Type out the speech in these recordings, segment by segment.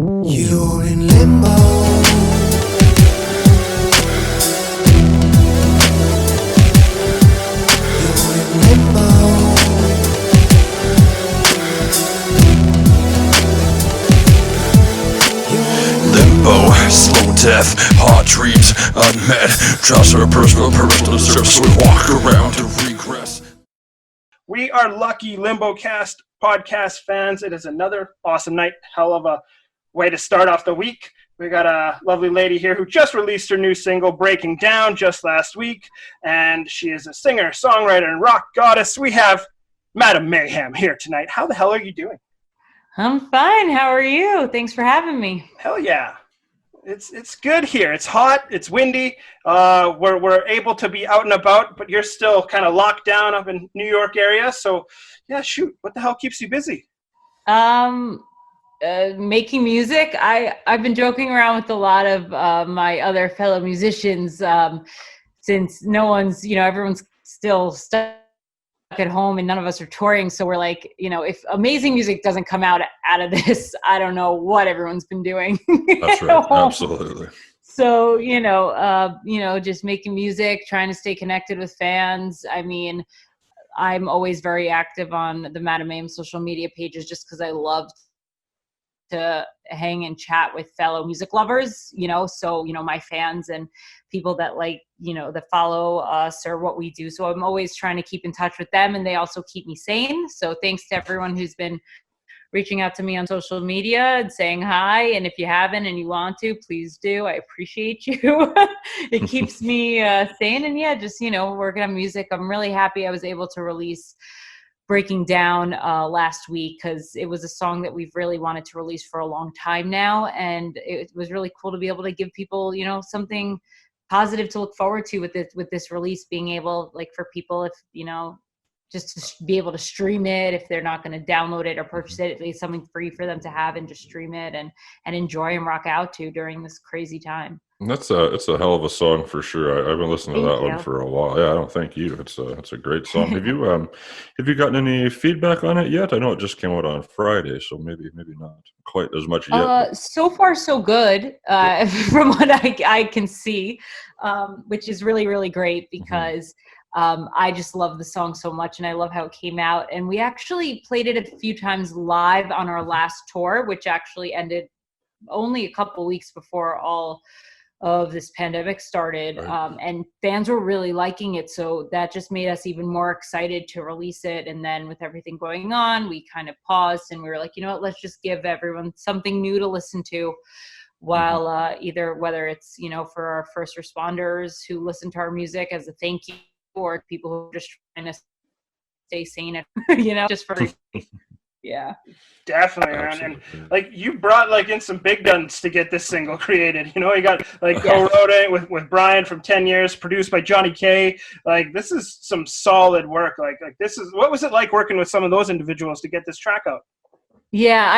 You're in limbo. You're in limbo. Limbo, slow death, hot dreams, unmet. Trust our personal deserves, so we walk around to regress. We are lucky Limbocast podcast fans. It is another awesome night. Hell of a way to start off the week. We got a lovely lady here who just released her new single, Breaking Down, just last week. And she is a singer, songwriter, and rock goddess. We have Madame Mayhem here tonight. How the hell are you doing? I'm fine. How are you? Thanks for having me. Hell yeah. It's good here. It's hot. It's windy. We're able to be out and about, but you're still kind of locked down up in New York area. So, yeah, shoot. What the hell keeps you busy? Making music. I've been joking around with a lot of my other fellow musicians since no one's, everyone's still stuck at home and none of us are touring. So we're like, if amazing music doesn't come out of this, I don't know what everyone's been doing. That's right. Absolutely. So, just making music, trying to stay connected with fans. I mean, I'm always very active on the Madame Mayhem social media pages just because I love to hang and chat with fellow music lovers, so, my fans and people that that follow us or what we do. So I'm always trying to keep in touch with them and they also keep me sane. So thanks to everyone who's been reaching out to me on social media and saying hi. And if you haven't and you want to, please do. I appreciate you. It keeps me sane. And yeah, just, working on music. I'm really happy I was able to release Breaking Down last week because it was a song that we've really wanted to release for a long time now. And it was really cool to be able to give people, something positive to look forward to with this release, being able, for people, if, just to be able to stream it, if they're not going to download it or purchase it, at least something free for them to have and just stream it and enjoy and rock out to during this crazy time. It's a hell of a song for sure. I've been listening to that one for a while. Yeah, I don't thank you. It's a great song. Have you gotten any feedback on it yet? I know it just came out on Friday, so maybe not quite as much yet. So far so good from what I can see, which is really, really great because I just love the song so much and I love how it came out. And we actually played it a few times live on our last tour, which actually ended only a couple weeks before all of this pandemic started. Right. And fans were really liking it. So that just made us even more excited to release it. And then with everything going on, we kind of paused and we were like, let's just give everyone something new to listen to while whether it's, for our first responders who listen to our music as a thank you, or people who are just trying to stay sane, just for, yeah. Definitely, man. And you brought in some big guns to get this single created. You got Go Wrote It with Brian from 10 Years, produced by Johnny K. This is some solid work. This is, what was it like working with some of those individuals to get this track out? Yeah,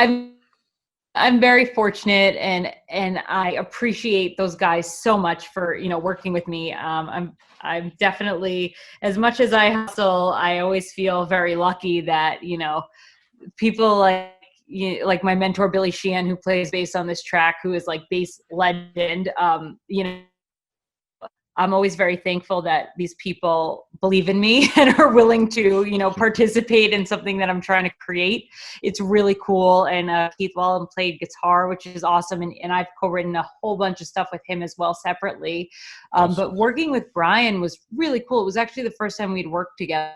I'm very fortunate and I appreciate those guys so much for, working with me. I'm definitely, as much as I hustle, I always feel very lucky that, people like my mentor, Billy Sheehan, who plays bass on this track, who is bass legend. I'm always very thankful that these people believe in me and are willing to, participate in something that I'm trying to create. It's really cool. And Keith Wallen played guitar, which is awesome. And I've co-written a whole bunch of stuff with him as well separately. Awesome. But working with Brian was really cool. It was actually the first time we'd worked together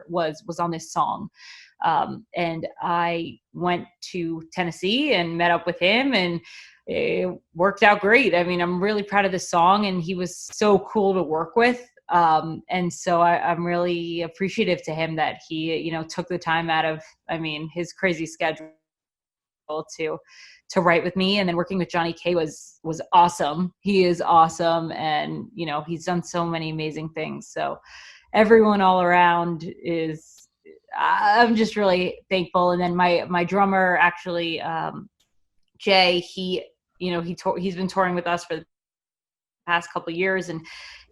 was on this song. And I went to Tennessee and met up with him and it worked out great. I mean, I'm really proud of this song and he was so cool to work with. And so I'm really appreciative to him that he, took the time out of, his crazy schedule to write with me. And then working with Johnny K was awesome. He is awesome. And, he's done so many amazing things. So everyone all around I'm just really thankful. And then my drummer, actually, Jay, he's been touring with us for the past couple of years and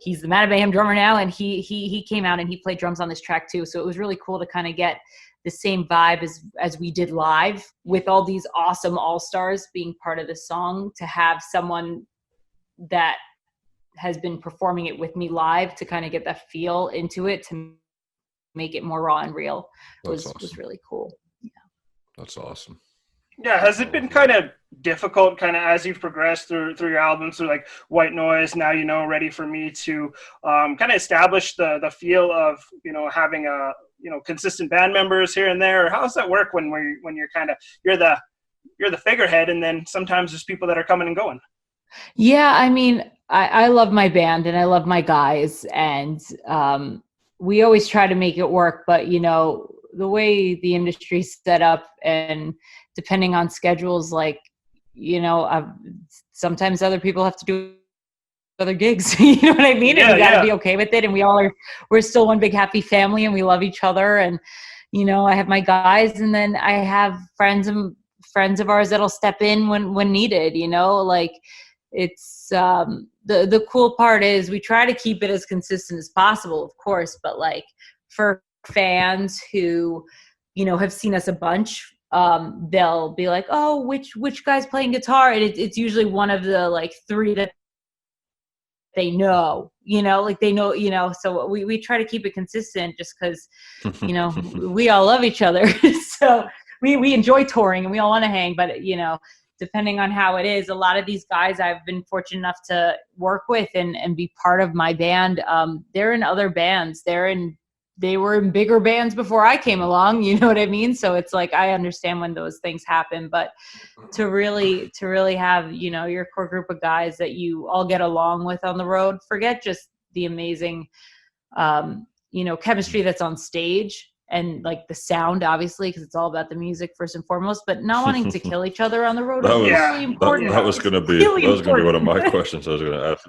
he's the Madame Mayhem drummer now. And he came out and he played drums on this track too. So it was really cool to kind of get the same vibe as we did live, with all these awesome all-stars being part of the song, to have someone that has been performing it with me live to kind of get that feel into it, to make it more raw and real was really cool. Yeah. That's awesome. Yeah, has it been kind of difficult, kind of as you've progressed through your albums, through like White Noise, Now You Know, Ready for Me, to kind of establish the feel of, you know, having a, you know, consistent band members here and there? Or how does that work when you're kind of you're the figurehead, and then sometimes there's people that are coming and going? Yeah, I mean, I love my band and I love my guys, and we always try to make it work, but you know, the way the industry's set up, and depending on schedules, like, you know, sometimes other people have to do other gigs. You know what I mean? And we gotta be okay with it. And we're still one big happy family, and we love each other. And, you know, I have my guys, and then I have friends of ours that'll step in when needed, you know, like it's, the cool part is we try to keep it as consistent as possible, of course, but like for fans who, you know, have seen us a bunch, they'll be like, oh, which guy's playing guitar? And it's usually one of the like three that they know, you know, like they know, you know, so we try to keep it consistent, just because, you know, we all love each other. So we enjoy touring and we all want to hang, but you know, depending on how it is, a lot of these guys I've been fortunate enough to work with and be part of my band. They're in other bands. They were in bigger bands before I came along, you know what I mean? So it's like, I understand when those things happen, but to really have, you know, your core group of guys that you all get along with on the road, forget just the amazing, you know, chemistry that's on stage and like the sound, obviously, because it's all about the music first and foremost, but not wanting to kill each other on the road is really important. That was going to be one of my questions. I was going to ask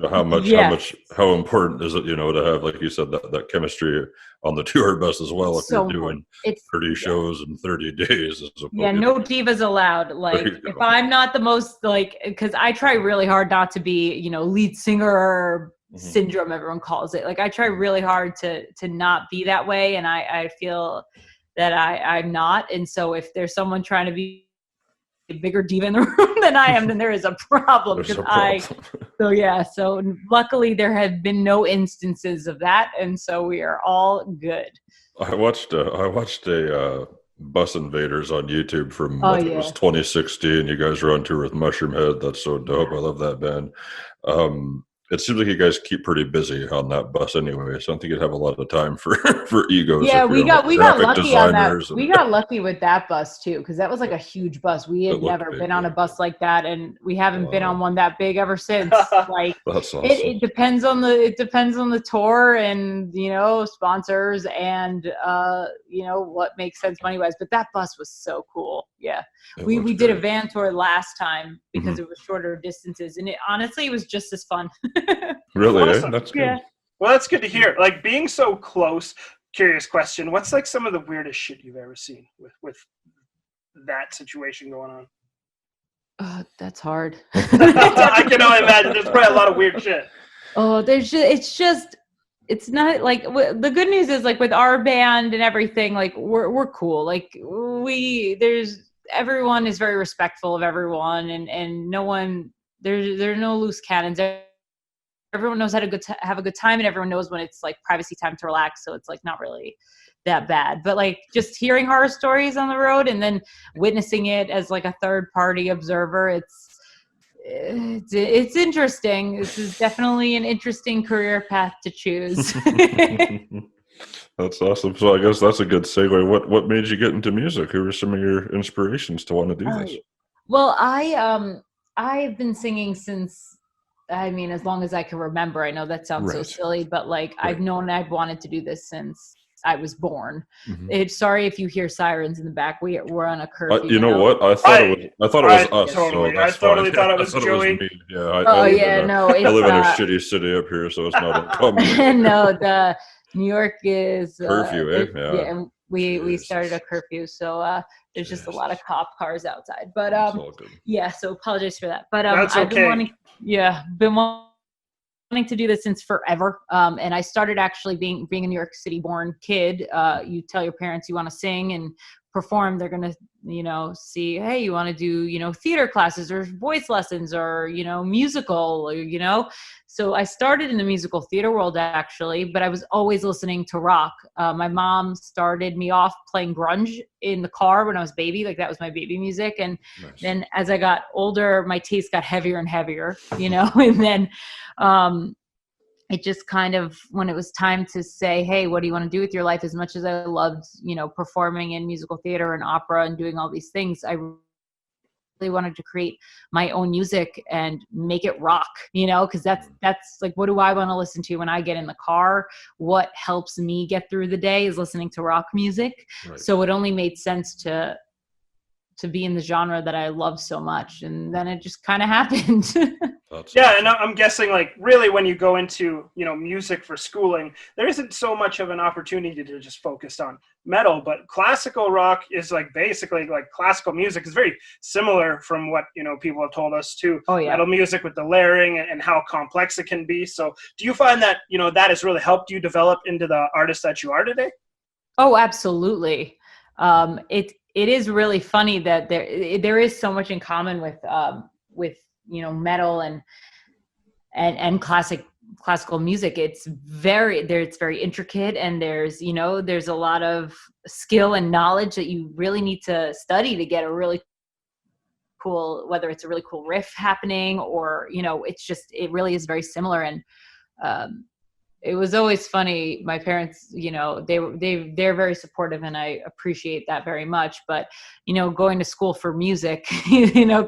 how important is it, you know, to have, like you said, that chemistry on the tour bus as well, if you're doing 30 shows in 30 days. No divas allowed. Like if I'm not the most, like, because I try really hard not to be, you know, lead singer syndrome, everyone calls it. Like I try really hard to not be that way, and I feel that I'm not. And so if there's someone trying to be a bigger diva in the room than I am, then there is a problem. So luckily there have been no instances of that, and so we are all good. I watched a Bus Invaders on YouTube from it was 2016. You guys were on tour with Mushroom Head. That's so dope. I love that band. It seems like you guys keep pretty busy on that bus anyway, so I don't think you'd have a lot of time for egos. Yeah, we got lucky on that. We got lucky with that bus too, because that was like a huge bus. We had never been on a bus like that, and we haven't been on one that big ever since. Like that's awesome. It depends on the tour and, you know, sponsors and you know, what makes sense money wise. But that bus was so cool. Yeah, we did a van tour last time because it was shorter distances, and it was just as fun. Really? Awesome. That's good. Yeah. Well, that's good to hear. Like being so close. Curious question: what's like some of the weirdest shit you've ever seen with that situation going on? That's hard. I can only imagine. There's probably a lot of weird shit. Oh, it's not like, the good news is, like with our band and everything, like we're cool. Like everyone is very respectful of everyone, and no one, there are no loose cannons. Everyone knows how to have a good time, and everyone knows when it's like privacy time to relax. So it's like not really that bad, but like just hearing horror stories on the road and then witnessing it as like a third party observer, it's interesting. This is definitely an interesting career path to choose. That's awesome. So I guess that's a good segue. What made you get into music? Who were some of your inspirations to want to do this? Well, I've been singing since, I mean, as long as I can remember. I know that sounds so silly, but like I've known I've wanted to do this since I was born. Sorry if you hear sirens in the back. We're on a curfew. You know what? I thought it was us. Totally. So I totally thought it was Joey. I live in a shitty city up here, so it's not uncommon. No, the New York is curfew. Yeah, and we started a curfew, so there's just a lot of cop cars outside. But so apologize for that. But that's I've been wanting wanting to do this since forever. And I started actually being a New York City born kid. You tell your parents you want to sing and perform, they're going to, see, hey, you want to do, theater classes or voice lessons or, musical, or, so I started in the musical theater world actually, but I was always listening to rock. My mom started me off playing grunge in the car when I was baby, like that was my baby music. And then as I got older, my taste got heavier and heavier, and then, it just kind of, when it was time to say, hey, what do you want to do with your life? As much as I loved, performing in musical theater and opera and doing all these things, I really wanted to create my own music and make it rock, because that's like, what do I want to listen to when I get in the car? What helps me get through the day is listening to rock music. Right. So it only made sense to be in the genre that I love so much. And then it just kind of happened. Yeah, and I'm guessing, like, really when you go into, music for schooling, there isn't so much of an opportunity to just focus on metal, but classical rock is like basically like classical music is very similar from what, people have told us to metal music with the layering and how complex it can be. So do you find that, that has really helped you develop into the artist that you are today? Oh, absolutely. It is really funny that there is so much in common with metal and classical music. It's very intricate, and there's a lot of skill and knowledge that you really need to study to get a really cool, whether it's a really cool riff happening or it really is very similar. And it was always funny. My parents, they're very supportive, and I appreciate that very much. But, going to school for music,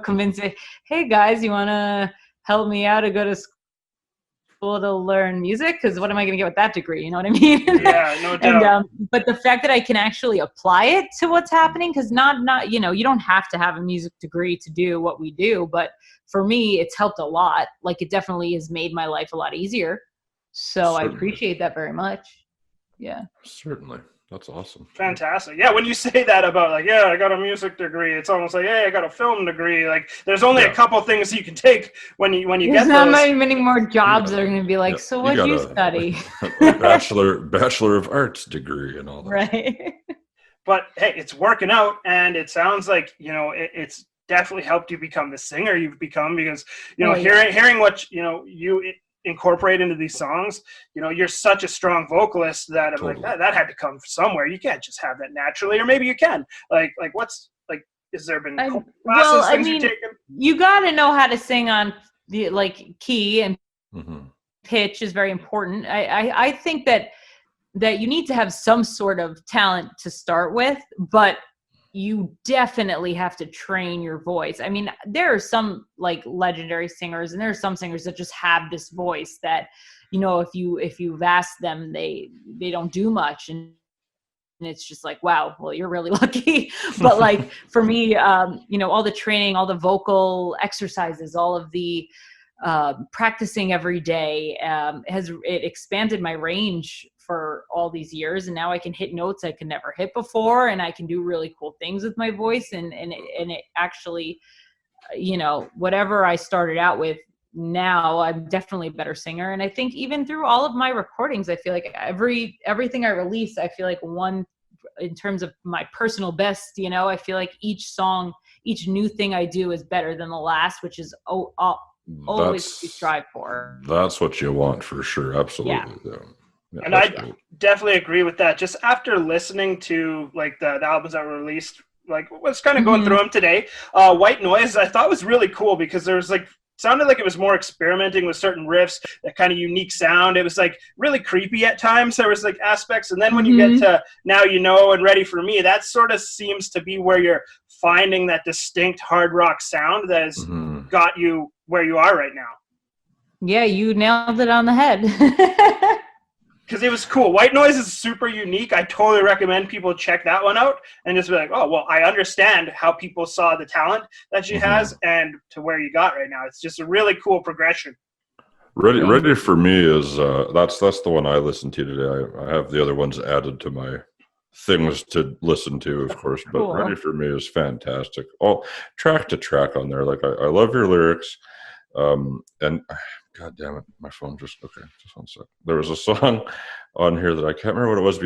convincing, hey guys, you want to help me out to go to school to learn music? Because what am I going to get with that degree? You know what I mean? Yeah, no doubt. And, but the fact that I can actually apply it to what's happening, because not, you don't have to have a music degree to do what we do. But for me, it's helped a lot. Like, it definitely has made my life a lot easier. So certainly. I appreciate that very much. Yeah. Certainly. That's awesome. Fantastic. Yeah, when you say that about like, yeah, I got a music degree, it's almost like, hey, I got a film degree. Like, there's only a couple things you can take when you there's get not those. many more jobs that are going to be like, so what'd you study? A bachelor of arts degree and all that. Right. But hey, it's working out, and it sounds like, it's definitely helped you become the singer you've become, because, hearing what, you incorporate into these songs, you're such a strong vocalist that I'm totally. Like that had to come somewhere. You can't just have that naturally, or maybe you can. Like what's like? Is there been classes things you've taken? You got to know how to sing on the key, and pitch is very important. I think that you need to have some sort of talent to start with, but you definitely have to train your voice. I mean, there are some like legendary singers, and there are some singers that just have this voice that, if you've asked them, they don't do much. And it's just like, wow, well, you're really lucky. But like for me, all the training, all the vocal exercises, all of the practicing every day it expanded my range for all these years, and now I can hit notes I could never hit before, and I can do really cool things with my voice, and it actually, whatever I started out with, now I'm definitely a better singer. And I think even through all of my recordings, I feel like everything I release, I feel like one, in terms of my personal best, I feel like each song, each new thing I do is better than the last, which is always what we strive for. That's what you want for sure. Absolutely. Yeah. Yeah, and I definitely agree with that. Just after listening to like the albums that were released, like was kind of going through them today, White Noise, I thought was really cool because there was like, sounded like it was more experimenting with certain riffs, that kind of unique sound. It was like really creepy at times. There was like aspects. And then when you get to Now You Know and Ready for Me, that sort of seems to be where you're finding that distinct hard rock sound that has got you where you are right now. Yeah, you nailed it on the head. Because it was cool. White Noise is super unique. I totally recommend people check that one out and just be like, oh, well, I understand how people saw the talent that she has and to where you got right now. It's just a really cool progression. Ready for Me is that's the one I listened to today. I have the other ones added to my things to listen to, of course, but cool. Ready for Me is fantastic. All track to track on there. Like I love your lyrics. And God damn it, my phone just one sec. There was a song on here that I can't remember what it was, but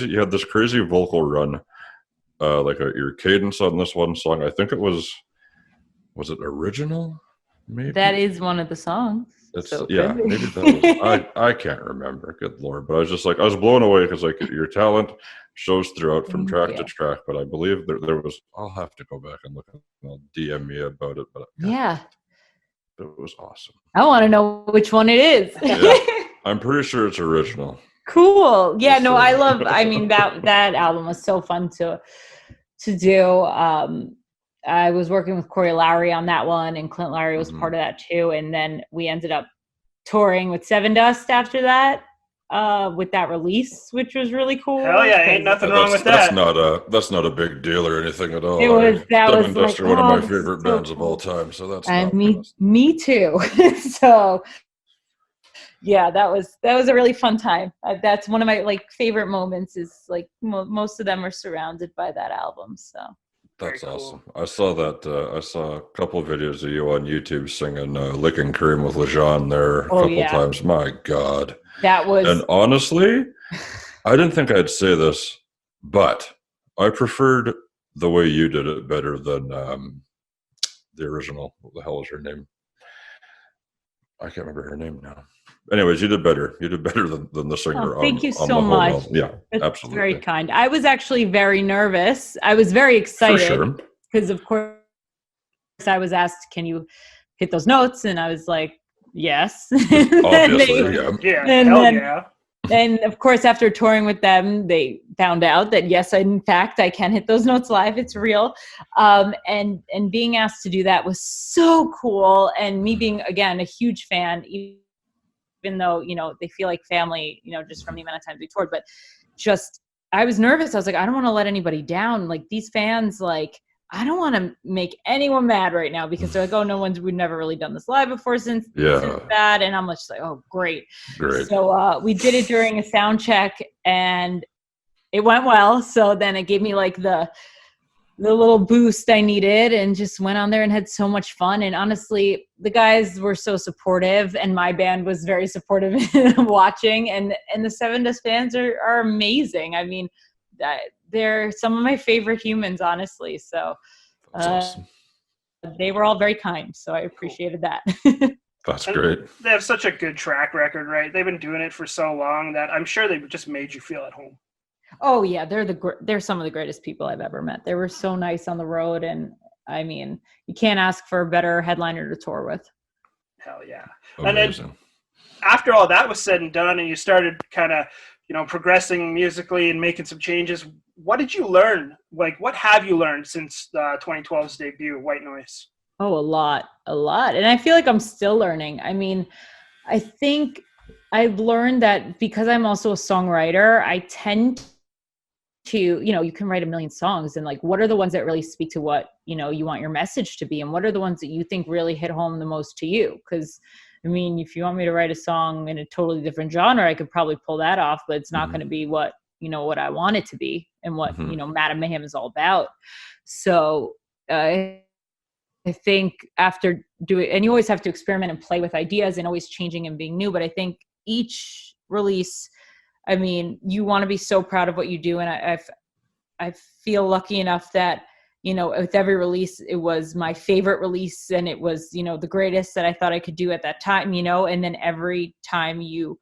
you had this crazy vocal run, your cadence on this one song. I think it was it Original? Maybe That is one of the songs. It's so maybe that was I can't remember, good lord. But I was just like, I was blown away because like your talent shows throughout from track to track. But I believe there was, I'll have to go back and look and they'll DM me about it. But yeah, it was awesome. I want to know which one it is. Yeah, I'm pretty sure it's Original. Cool. Yeah, no, I mean that album was so fun to do. I was working with Corey Lowry on that one, and Clint Lowry was part of that too. And then we ended up touring with Seven Dust after that, with that release, which was really cool. Hell yeah, ain't nothing wrong with that. That's not a big deal or anything at all. Seven Dust are one of my favorite bands of all time. So that's me too. So yeah, that was a really fun time. That's one of my like favorite moments. Is like most of them are surrounded by that album. So. That's awesome. I saw that. I saw a couple of videos of you on YouTube singing "Licking Cream" with Lejeune there a couple times. My God, that was. And honestly, I didn't think I'd say this, but I preferred the way you did it better than the original. What the hell is her name? I can't remember her name now. Anyways, you did better. You did better than the singer. Thank you so much. Yeah, that's absolutely. Very kind. I was actually very nervous. I was very excited because, of course, I was asked, "Can you hit those notes?" And I was like, "Yes." Obviously, yeah. And of course, after touring with them, they found out that yes, in fact, I can hit those notes live. It's real. And being asked to do that was so cool. And me being, again, a huge fan, even though, they feel like family, just from the amount of times we toured, but just, I was nervous. I was like, I don't want to let anybody down. Like these fans, like, I don't want to make anyone mad right now because they're like, we've never really done this live before since that. And I'm just like, oh, great. So we did it during a sound check and it went well. So then it gave me like the little boost I needed and just went on there and had so much fun. And honestly, the guys were so supportive and my band was very supportive watching. And the Seven Dust fans are amazing. I mean, they're some of my favorite humans, honestly. So awesome. They were all very kind. So I appreciated that. That's great. They have such a good track record, right? They've been doing it for so long that I'm sure they just made you feel at home. Oh yeah, they're some of the greatest people I've ever met. They were so nice on the road, and I mean, you can't ask for a better headliner to tour with. Hell yeah! Amazing. And then after all that was said and done, and you started kind of, progressing musically and making some changes, what did you learn? Like, what have you learned since 2012's debut, White Noise? Oh, a lot, and I feel like I'm still learning. I mean, I think I've learned that because I'm also a songwriter, I tend to, you can write a million songs and like, what are the ones that really speak to what, you want your message to be? And what are the ones that you think really hit home the most to you? Because I mean, if you want me to write a song in a totally different genre, I could probably pull that off, but it's not going to be what I want it to be and what, Madame Mayhem is all about. So I think after doing, and you always have to experiment and play with ideas and always changing and being new. But I think each release, I mean, you want to be so proud of what you do. And I feel lucky enough that, with every release, it was my favorite release and it was, the greatest that I thought I could do at that time, and then every time you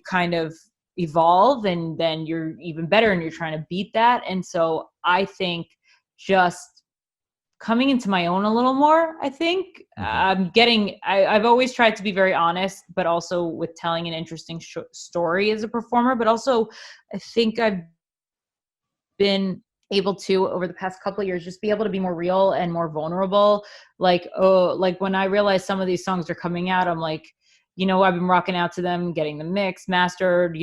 kind of evolve and then you're even better and you're trying to beat that. And so I think just coming into my own a little more, I think I've always tried to be very honest, but also with telling an interesting story as a performer, but also I think I've been able to, over the past couple of years, just be able to be more real and more vulnerable. Like when I realized some of these songs are coming out, I'm like, I've been rocking out to them, getting them mixed, mastered,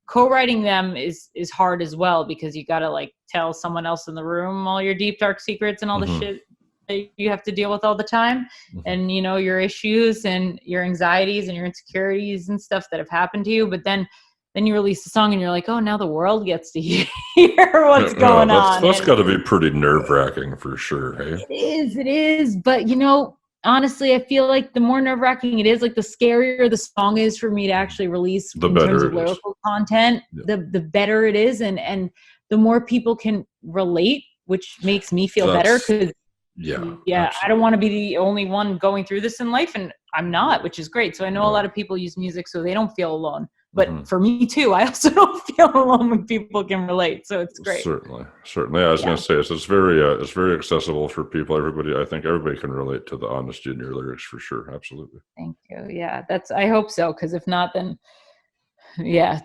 co-writing them is hard as well, because you got to like tell someone else in the room all your deep, dark secrets and all the shit that you have to deal with all the time. And, your issues and your anxieties and your insecurities and stuff that have happened to you. But then you release the song and you're like, oh, now the world gets to hear what's going on. That's got to be pretty nerve-wracking for sure. Hey? It is. But, honestly, I feel like the more nerve-wracking it is, like the scarier the song is for me to actually release The in better terms of it is. lyrical content, Yeah. the better it is, and the more people can relate, which makes me feel better, because yeah, I absolutely. don't want to be the only one going through this in life, and I'm not, which is great. So I know a No. lot of people use music so they don't feel alone. But Mhm. for me too, I also don't feel alone when people can relate. So it's great. Certainly. Yeah, I was going to say it's very accessible for people. I think everybody can relate to the honesty in your lyrics for sure. Absolutely. Thank you. Yeah, I hope so. Because if not, then yeah,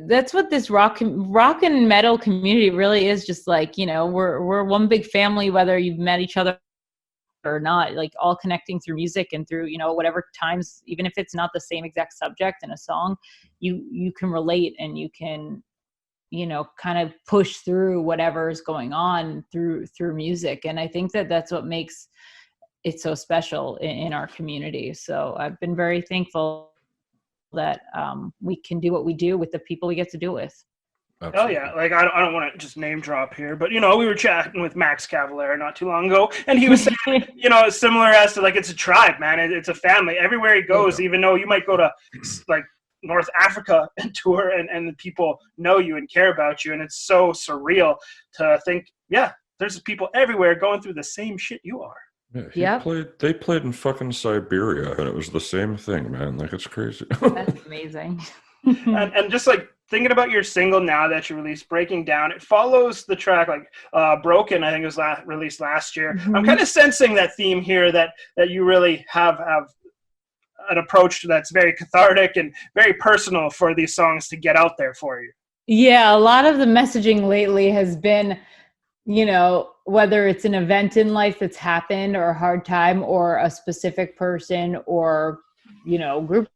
that's what this rock and metal community really is. Just like, we're one big family, whether you've met each other or not, like all connecting through music and through, whatever times, even if it's not the same exact subject in a song, you can relate, and you can, kind of push through whatever is going on through music. And I think that that's what makes it so special in our community. So I've been very thankful that we can do what we do with the people we get to do it with. Absolutely. Oh yeah, like I don't want to just name drop here, but we were chatting with Max Cavalera not too long ago, and he was saying, similar as to like it's a tribe, man. It's a family. Everywhere he goes, even though you might go to like North Africa and tour, and the people know you and care about you, and it's so surreal to think, there's people everywhere going through the same shit you are. Yeah, they played in fucking Siberia, and it was the same thing, man. Like, it's crazy. That's amazing. and just like thinking about your single now that you released, Breaking Down, it follows the track like Broken, I think it was released last year. Mm-hmm. I'm kind of sensing that theme here, that you really have an approach that's very cathartic and very personal for these songs to get out there for you. Yeah, a lot of the messaging lately has been, whether it's an event in life that's happened or a hard time or a specific person or, group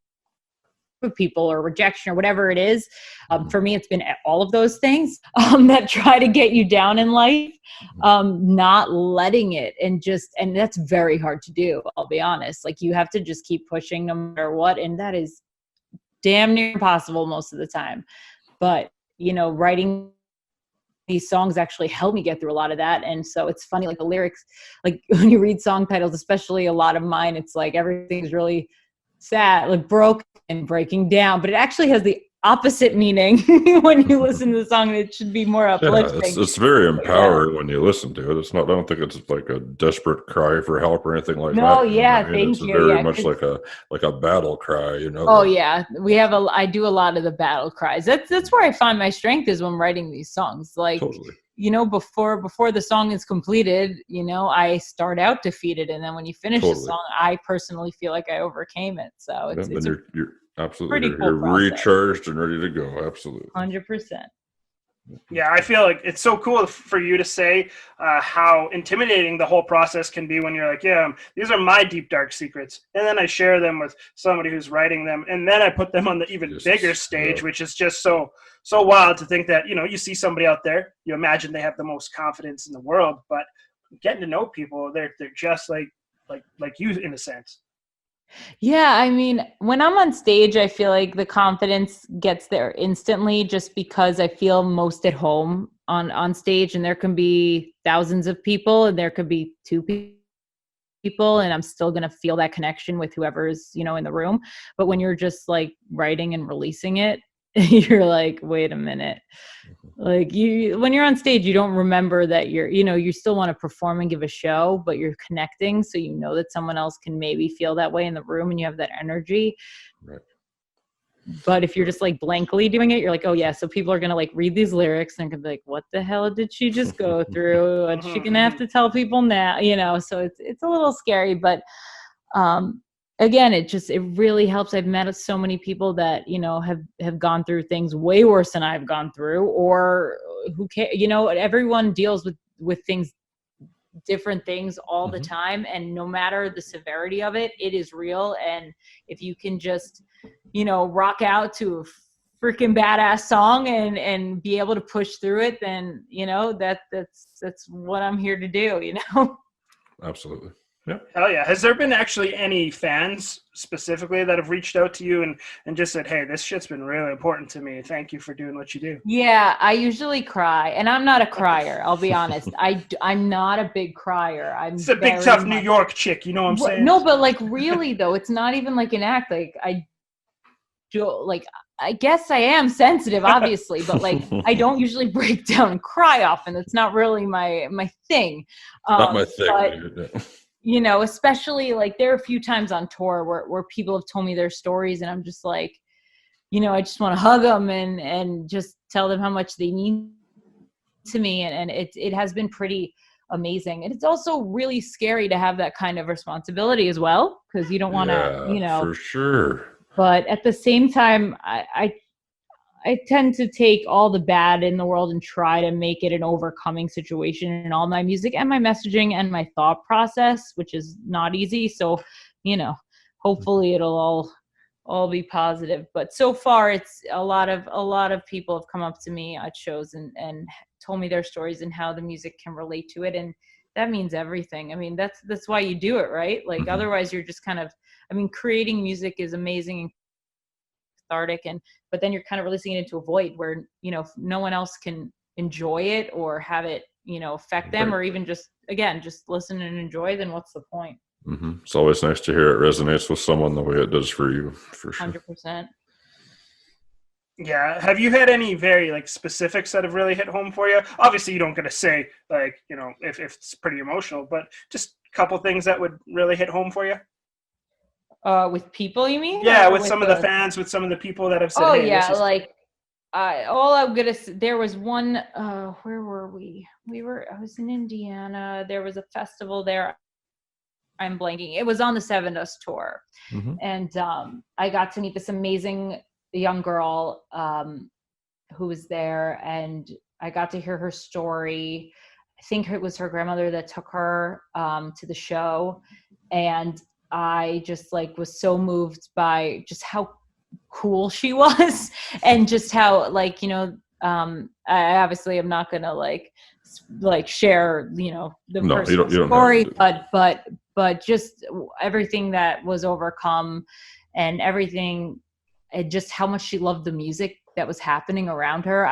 of people or rejection or whatever it is. For me, it's been all of those things that try to get you down in life, not letting it, and that's very hard to do. I'll be honest. Like, you have to just keep pushing no matter what. And that is damn near impossible most of the time. But, writing these songs actually helped me get through a lot of that. And so it's funny, like the lyrics, like when you read song titles, especially a lot of mine, it's like everything's really sad, like broken and breaking down, but it actually has the opposite meaning when you listen to the song. It should be more uplifting. It's very empowering when you listen to it. It's not, I don't think it's like a desperate cry for help or anything like that. No, yeah, thank you. It's very much like a battle cry, Oh yeah, I do a lot of the battle cries. That's where I find my strength, is when writing these songs. Like, totally. Before the song is completed, I start out defeated, and then when you finish the song, I personally feel like I overcame it. So it's you're absolutely, pretty cool you're process. recharged and ready to go. Absolutely. 100%. Yeah, I feel like it's so cool for you to say how intimidating the whole process can be when you're like, these are my deep, dark secrets. And then I share them with somebody who's writing them. And then I put them on the even bigger stage, which is just so wild to think that, you see somebody out there, you imagine they have the most confidence in the world, but getting to know people, they're just like you in a sense. Yeah, I mean, when I'm on stage, I feel like the confidence gets there instantly, just because I feel most at home on stage, and there can be thousands of people and there could be two people, and I'm still going to feel that connection with whoever's, in the room. But when you're just like writing and releasing it, you're like, wait a minute. Like, when you're on stage, you don't remember that you still want to perform and give a show, but you're connecting. So that someone else can maybe feel that way in the room, and you have that energy. Right. But if you're just like blankly doing it, you're like, oh yeah, so people are going to like read these lyrics and gonna be like, what the hell did she just go through? And she's going to have to tell people now, so it's a little scary, but, again, it really helps. I've met so many people that, have gone through things way worse than I've gone through, or who can, everyone deals with things, different things all the time. And no matter the severity of it, it is real. And if you can just, rock out to a freaking badass song and be able to push through it, then, that's what I'm here to do, Absolutely. Hell yeah. Has there been actually any fans specifically that have reached out to you and just said, hey, this shit's been really important to me. Thank you for doing what you do? Yeah, I usually cry, and I'm not a crier. I'll be honest. I'm not a big crier. It's a big, tough New York chick. You know what I'm saying? No, but like really though, it's not even like an act. Like I guess I am sensitive, obviously, but like I don't usually break down and cry often. It's not really my thing. Not my thing. But, you know, especially like there are a few times on tour where people have told me their stories, and I'm just like, you know, I just want to hug them and just tell them how much they mean to me, and it has been pretty amazing. And it's also really scary to have that kind of responsibility as well, because you don't want to, you know, for sure. But at the same time, I tend to take all the bad in the world and try to make it an overcoming situation in all my music and my messaging and my thought process, which is not easy. So, you know, hopefully it'll all be positive. But so far, it's a lot of people have come up to me at shows and told me their stories and how the music can relate to it, and that means everything. I mean, that's why you do it, right? Like otherwise, you're just kind of, I mean, creating music is amazing and cathartic, but then you're kind of releasing it into a void where, you know, no one else can enjoy it or have it, you know, affect them, or even just listen and enjoy. Then what's the point? It's always nice to hear it resonates with someone the way it does for you, for sure. 100%. Yeah. Have you had any very like specifics that have really hit home for you? Obviously, you don't get to say like, you know, if it's pretty emotional, but just a couple things that would really hit home for you. With people, you mean? Yeah, with some of the fans, with some of the people that have said, oh hey, yeah, like all I'm gonna say, there was one, where were we? I was in Indiana. There was a festival there. I'm blanking. It was on the Seven Dust tour. And I got to meet this amazing young girl who was there, and I got to hear her story. I think it was her grandmother that took her to the show, and I just like was so moved by just how cool she was, and just how, like, you know, I obviously am not gonna like share, you know, the personal story, but just everything that was overcome and everything, and just how much she loved the music that was happening around her.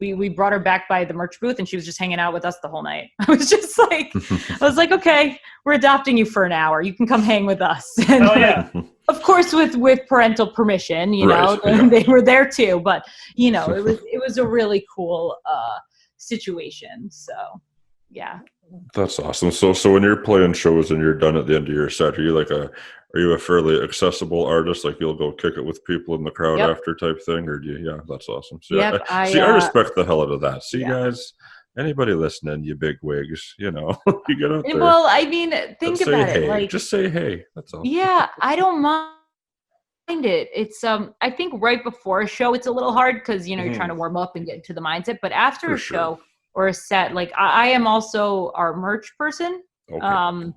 We brought her back by the merch booth, and she was just hanging out with us the whole night. I was just like, okay, we're adopting you for an hour. You can come hang with us. And yeah. Of course, with parental permission, you know, they were there too. But you know, it was a really cool situation. So, yeah. That's awesome. So when you're playing shows and you're done at the end of your set, are you a fairly accessible artist? Like you'll go kick it with people in the crowd after type thing, or do you? Yeah, that's awesome. So I respect the hell out of that. See, guys, anybody listening, you big wigs, you know, you get out there. Well, I mean, think about it. Like, just say hey. That's all. Yeah, I don't mind it. It's I think right before a show, it's a little hard because, you know, you're trying to warm up and get into the mindset. But after a show or a set, like I am also our merch person. Okay.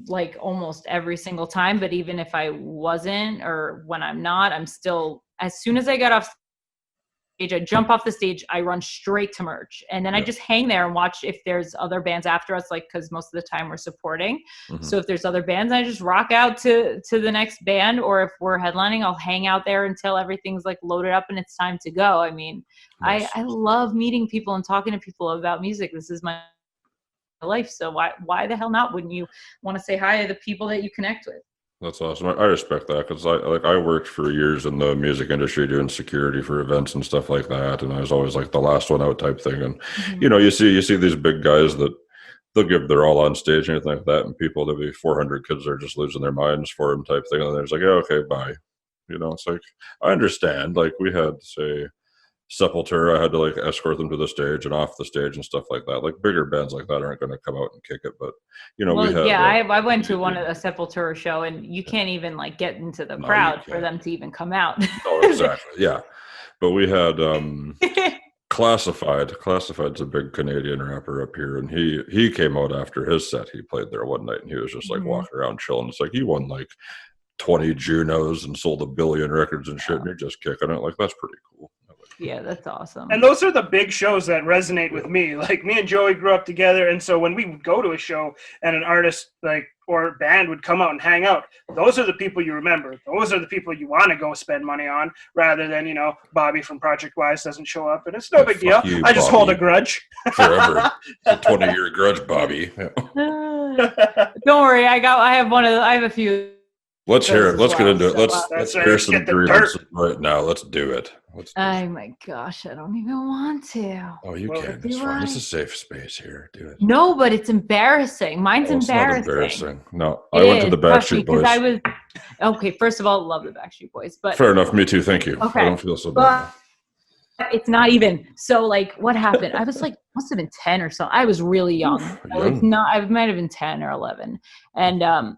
Like almost every single time, but even if I wasn't, or when I'm not, I'm still, as soon as I get off stage, I jump off the stage, I run straight to merch, and then I just hang there and watch if there's other bands after us, like, because most of the time we're supporting. So if there's other bands, I just rock out to the next band, or if we're headlining, I'll hang out there until everything's like loaded up and it's time to go. I mean, I love meeting people and talking to people about music. This is my life, so why the hell not? Wouldn't you want to say hi to the people that you connect with? That's awesome. I respect that, because I worked for years in the music industry doing security for events and stuff like that, and I was always like the last one out type thing. And you know, you see these big guys that they'll give their all on stage and anything like that, and people, there'll be 400 kids that are just losing their minds for them type thing, and there's like, yeah, okay, bye. You know, it's like, I understand. Like we had, say, Sepultura, I had to like escort them to the stage and off the stage and stuff like that. Like bigger bands like that aren't going to come out and kick it, but you know, we had. Yeah, I went to a Sepultura show, and you can't even like get into the crowd for them to even come out. Oh, exactly. Yeah, but we had Classified. Classified's a big Canadian rapper up here, and he came out after his set. He played there one night, and he was just like walking around chilling. It's like he won like 20 Junos and sold 1 billion records and shit, and you're just kicking it. Like, that's pretty cool. Yeah, that's awesome. And those are the big shows that resonate with me. Like me and Joey grew up together, and so when we would go to a show and an artist like or band would come out and hang out, those are the people you remember. Those are the people you want to go spend money on, rather than Bobby from Project Wise doesn't show up, and it's no big deal. You, I just Bobby. hold a grudge Forever. It's a 20-year grudge, Bobby. Yeah. Don't worry, I have a few. Let's hear it. Let's get into it. That's Let's right, hear let's some get the grievances right now. Let's do it. Oh my gosh, I don't even want to. Oh, you Well, can. It's fine. It's a safe space here. Do it. No, but it's embarrassing. Mine's It's not embarrassing. embarrassing. No, It I went to is, the trust me, Backstreet Boys. I was okay. First of all, love the Backstreet Boys, but Fair enough. Me too. Thank you. Okay. I don't feel so bad. But it's not even. So like, what happened? I was like, must have been 10 or so. I was really young. I might have been 10 or 11, and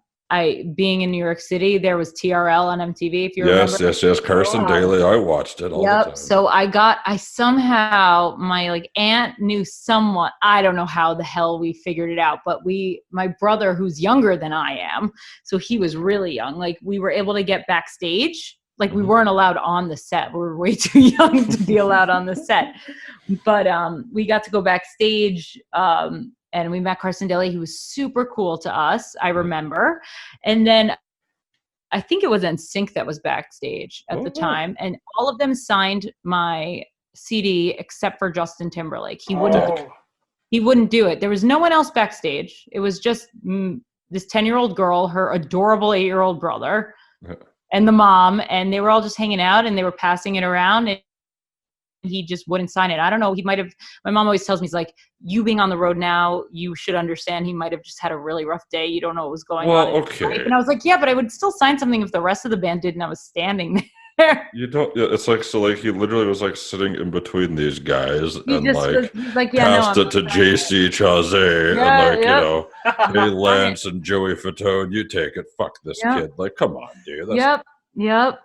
being in New York City, there was TRL on MTV. If you remember. Yes. Carson Daly. I watched it all the time. So I somehow, my aunt knew someone. I don't know how the hell we figured it out, but my brother, who's younger than I am, so he was really young. Like we were able to get backstage. Like we weren't allowed on the set. We were way too young to be allowed on the set. But we got to go backstage. And we met Carson Daly. He was super cool to us, I remember. And then I think it was NSYNC that was backstage at the time. And all of them signed my CD except for Justin Timberlake. He wouldn't do it. There was no one else backstage. It was just this 10-year-old girl, her adorable 8-year-old brother, and the mom. And they were all just hanging out and they were passing it around. And he just wouldn't sign it. I don't know. He might have, my mom always tells me, he's like, you being on the road now, you should understand he might have just had a really rough day. You don't know what was going on. Okay. And I was like, yeah, but I would still sign something if the rest of the band did and I was standing there. You don't, it's like, so like he literally was like sitting in between these guys He's like, passed it to JC Chazé and hey, Lance and Joey Fatone, you take it. Fuck this kid. Like, come on, dude. Yep.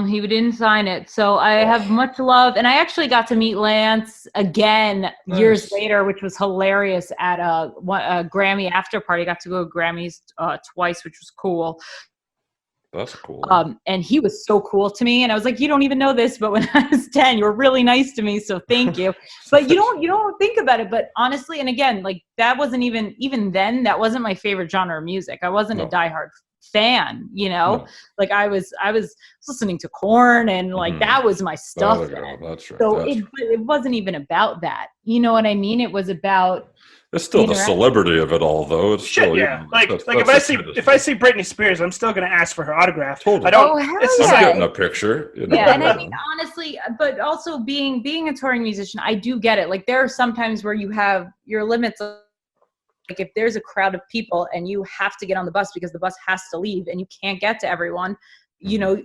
He didn't sign it. So I have much love. And I actually got to meet Lance again years later, which was hilarious at a Grammy after party. I got to go to Grammys twice, which was cool. That's cool. And he was so cool to me. And I was like, you don't even know this, but when I was 10, you were really nice to me. So thank you. But you don't think about it. But honestly, and again, like that wasn't even then, that wasn't my favorite genre of music. I wasn't a diehard fan, like I was listening to Korn and like that was my stuff. That's right. So it wasn't even about that. You know what I mean? It was about. It's still the celebrity of it all, though. It's still, Like if I see Britney Spears, I'm still gonna ask for her autograph. Totally. I don't. I'm getting a picture. Yeah, and I mean honestly, but also being a touring musician, I do get it. Like there are some times where you have your limits. Like if there's a crowd of people and you have to get on the bus because the bus has to leave and you can't get to everyone, I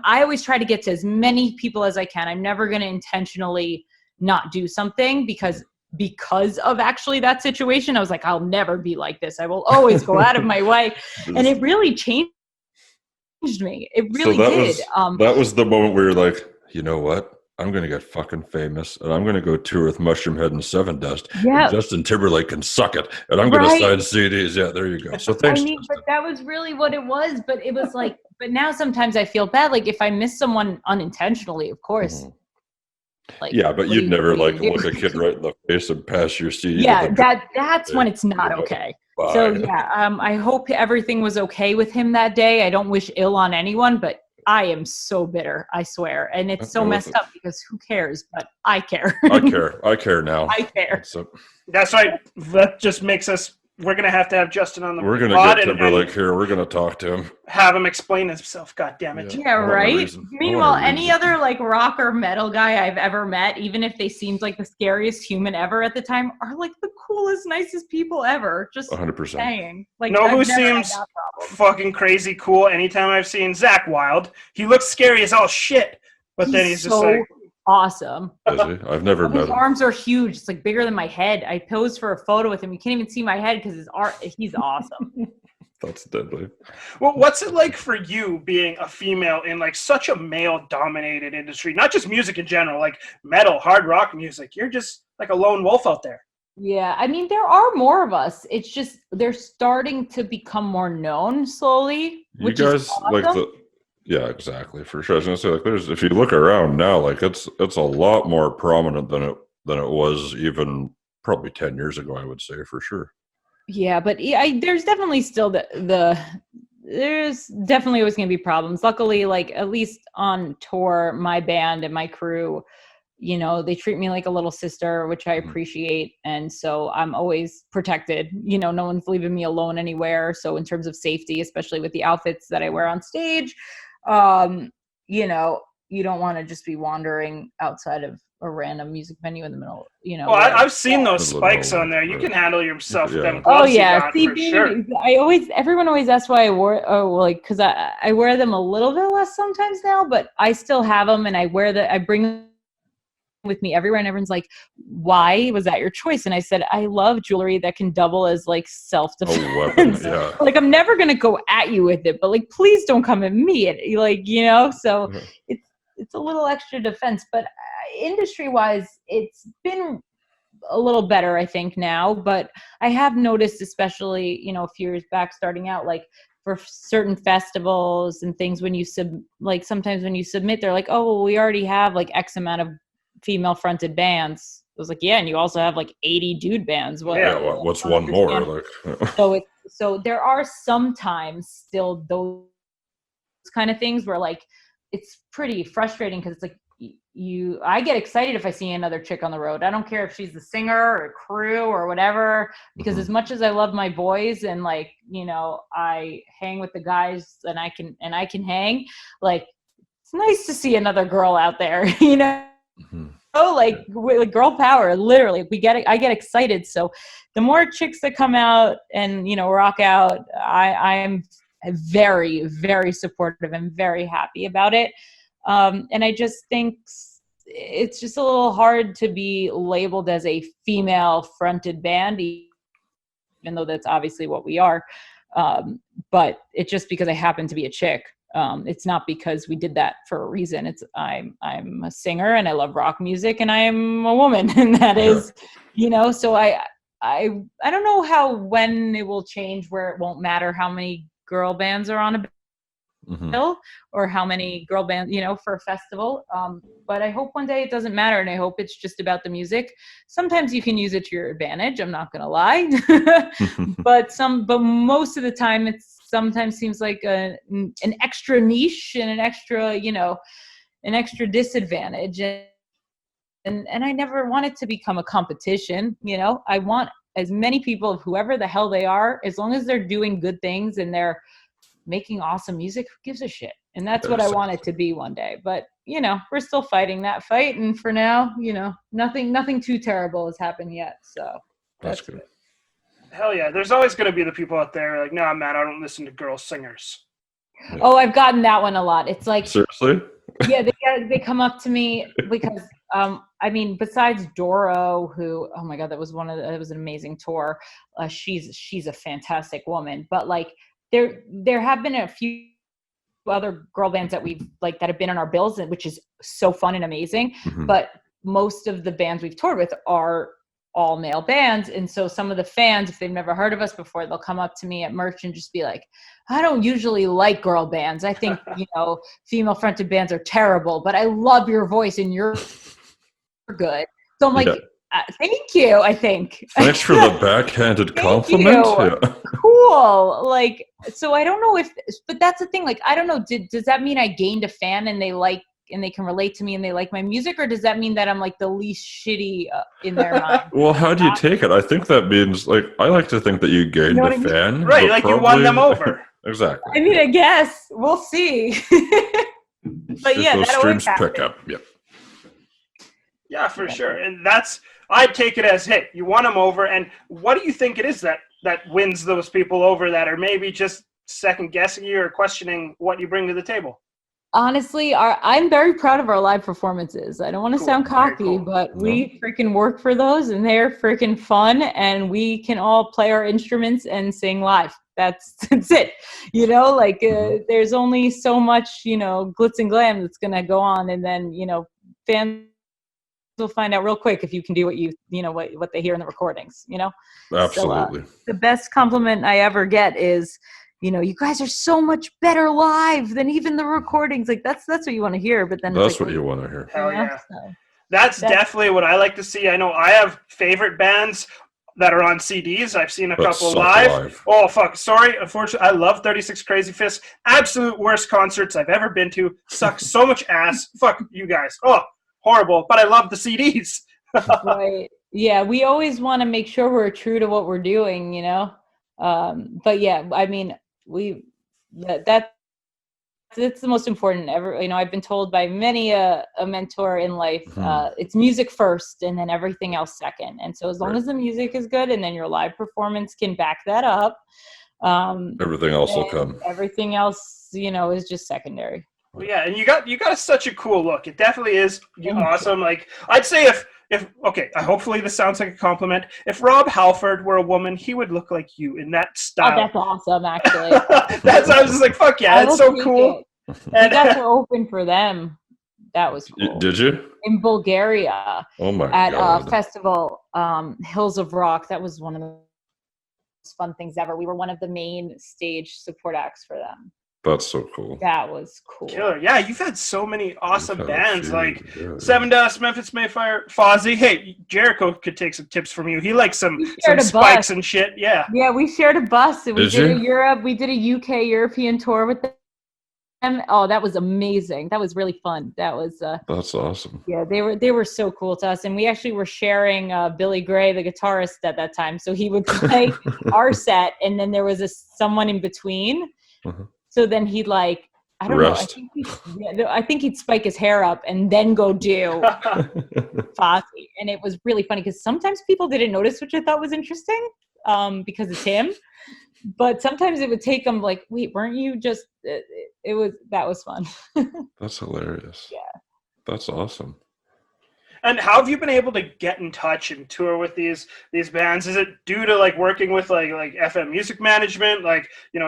always try to get to as many people as I can. I'm never going to intentionally not do something because of actually that situation. I was like, I'll never be like this. I will always go out of my way. And it really changed me. It really did. That was the moment where you're like, you know what? I'm going to get fucking famous and I'm going to go tour with Mushroom Head and Seven Dust. Yeah. Justin Timberlake can suck it. And I'm going to sign CDs. Yeah, there you go. So thanks. But that was really what it was. But it was like, but now sometimes I feel bad. Like if I miss someone unintentionally, of course. Like, yeah, but you'd never look a kid right in the face and pass your CD. Yeah, that's when it's not okay. Bye. So yeah, I hope everything was okay with him that day. I don't wish ill on anyone, but I am so bitter, I swear. And it's so messed up because who cares? But I care. I care now. I care. That's right. That just makes us, we're going to have Justin on the We're going to get Timberlake here. We're going to talk to him. Have him explain himself. God damn it. Yeah, right? Meanwhile, any other like rock or metal guy I've ever met, even if they seemed like the scariest human ever at the time, are like the coolest, nicest people ever. Just 100%. Saying. Like, who seems fucking crazy cool anytime I've seen Zach Wild. He looks scary as all shit, but then he's just like awesome. I've never met him. His arms are huge. It's like bigger than my head. I posed for a photo with him. You can't even see my head because he's awesome. That's deadly. Well, what's it like for you being a female in like such a male-dominated industry? Not just music in general, like metal, hard rock music. You're just like a lone wolf out there. Yeah, I mean, there are more of us. It's just they're starting to become more known slowly. You guys is awesome. Yeah, exactly, for sure. I was gonna say, like, if you look around now, like it's a lot more prominent than it was even probably 10 years ago. I would say for sure. Yeah, but there's definitely still there's definitely always going to be problems. Luckily, like at least on tour, my band and my crew, they treat me like a little sister, which I appreciate. And so I'm always protected. No one's leaving me alone anywhere. So in terms of safety, especially with the outfits that I wear on stage, you don't want to just be wandering outside of a random music venue in the middle, Well, I've seen those Middle of spikes nowhere, on there. You right. can handle yourself with Yeah. them Oh gloves you yeah, got, see, for sure. everyone always asks why I wore. Oh, well, like because I wear them a little bit less sometimes now, but I still have them, and I bring them with me everywhere, and everyone's like, "Why was that your choice?" And I said, "I love jewelry that can double as like self-defense. A weapon, yeah. Like I'm never gonna go at you with it, but like please don't come at me." So Yeah. it's a little extra defense, but industry-wise, it's been a little better, I think, now. But I have noticed, especially, a few years back, starting out, like for certain festivals and things, when you sometimes when you submit, they're like, "Oh, well, we already have like X amount of female fronted bands." I was like, "Yeah, and you also have like 80 dude bands." Yeah. What's I don't one more? understand. Like, So there are sometimes still those kind of things where like it's pretty frustrating because it's like I get excited if I see another chick on the road. I don't care if she's the singer or crew or whatever, because as much as I love my boys and like, I hang with the guys and I can hang, like it's nice to see another girl out there, like girl power, literally. I get excited. So the more chicks that come out and, rock out, I'm very, very supportive and very happy about it. And I just think it's just a little hard to be labeled as a female fronted band, even though that's obviously what we are. But it's just because I happen to be a chick. It's not because we did that for a reason. I'm a singer and I love rock music and I am a woman, and that is, so I don't know when it will change where it won't matter how many girl bands are on a bill or how many girl bands, for a festival. But I hope one day it doesn't matter, and I hope it's just about the music. Sometimes you can use it to your advantage, I'm not gonna lie. but most of the time it sometimes seems like an extra niche and an extra disadvantage. And I never want it to become a competition. I want as many people of whoever the hell they are, as long as they're doing good things and they're making awesome music, who gives a shit? And that's what I want it to be one day. But we're still fighting that fight, and for now, nothing too terrible has happened yet. So that's good. Hell yeah, there's always going to be the people out there like, "No, man, I don't listen to girl singers." Yeah. Oh, I've gotten that one a lot. It's like, seriously? Yeah, they come up to me because besides Doro, who, oh my God, that was an amazing tour. She's a fantastic woman, but like there have been a few other girl bands that that have been on our bills, which is so fun and amazing. But most of the bands we've toured with are all male bands. And so some of the fans, if they've never heard of us before, they'll come up to me at merch and just be like, "I don't usually like girl bands. I think, female fronted bands are terrible, but I love your voice and you're good." So I'm like, thank you, I think. Thanks for the backhanded compliment. Yeah. Cool. Like, so I don't know but that's the thing. Like, I don't know. Does that mean I gained a fan and they can relate to me and they like my music, or does that mean that I'm like the least shitty in their mind? Well, how do you take it? I think that means, like, I like to think that you gained a fan. Right, like you won them over. Exactly. I mean, I guess we'll see. But if yeah, those that streams always pick up. Yep. Yeah, for sure. And I'd take it as, hey, you won them over. And what do you think it is that wins those people over that are maybe just second guessing you or questioning what you bring to the table? Honestly, I'm very proud of our live performances. I don't want to sound cocky, but we freaking work for those, and they're freaking fun, and we can all play our instruments and sing live. That's it. There's only so much, glitz and glam that's going to go on, and then, fans will find out real quick if you can do what they hear in the recordings, Absolutely. So, the best compliment I ever get is, you guys are so much better live than even the recordings. Like that's what you want to hear. But then That's it's like, what you want to hear. Hell yeah. So, That's definitely what I like to see. I know I have favorite bands that are on CDs. I've seen a But couple suck live. Oh, fuck. Sorry. Unfortunately, I love 36 Crazy Fists. Absolute worst concerts I've ever been to. Suck so much ass. Fuck you guys. Oh, horrible. But I love the CDs. right. Yeah. We always want to make sure we're true to what we're doing, but yeah, I mean, that's the most important ever. I've been told by many a mentor in life, it's music first and then everything else second. And so as long as the music is good and then your live performance can back that up, everything else will come. Everything else, is just secondary. Well, yeah, and you got such a cool look. It definitely is awesome. Like I'd say if okay, hopefully this sounds like a compliment. If Rob Halford were a woman, he would look like you in that style. Oh, that's awesome, actually. I was just like, fuck yeah, it's so cool. And got to open for them. That was cool. Did you? In Bulgaria. Oh my God. At a festival, Hills of Rock. That was one of the most fun things ever. We were one of the main stage support acts for them. That's so cool. That was cool. Killer. Yeah, you've had so many awesome bands like Seven Dust, Memphis Mayfire, Fozzy. Hey, Jericho could take some tips from you. He likes some spikes and shit. Yeah. Yeah, we shared a bus. We did a Europe. We did a UK European tour with them. Oh, that was amazing. That was really fun. That was. That's awesome. Yeah, they were so cool to us, and we actually were sharing Billy Gray, the guitarist at that time. So he would play our set, and then there was someone in between. So then he'd I don't Rest. know. I think he'd spike his hair up and then go do Fozzy. And it was really funny because sometimes people didn't notice, which I thought was interesting because it's him. But sometimes it would take them like, wait, weren't you just, that was fun. That's hilarious. Yeah. That's awesome. And how have you been able to get in touch and tour with these bands? Is it due to working with like FM music management?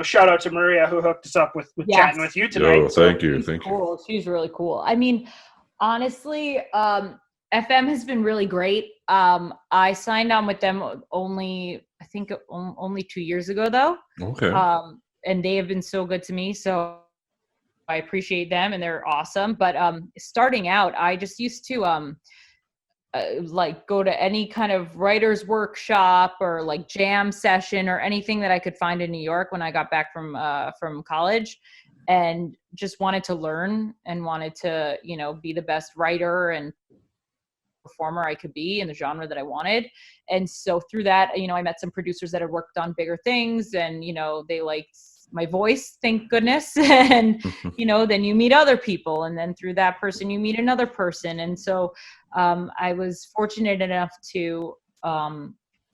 Shout out to Maria who hooked us up with chatting with you tonight. Oh, thank you. Cool. She's really cool. I mean, honestly, FM has been really great. I signed on with them only 2 years ago though. Okay. And they have been so good to me. So I appreciate them and they're awesome. But starting out, I just used to go to any kind of writer's workshop or jam session or anything that I could find in New York when I got back from college, and just wanted to learn and wanted to, be the best writer and performer I could be in the genre that I wanted. And so through that, I met some producers that had worked on bigger things and, they liked my voice, thank goodness. And, then you meet other people, and then through that person, you meet another person. And so I was fortunate enough to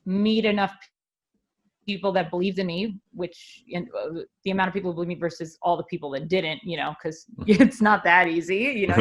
meet enough people that believed in me, which the amount of people who believe me versus all the people that didn't, because it's not that easy, you get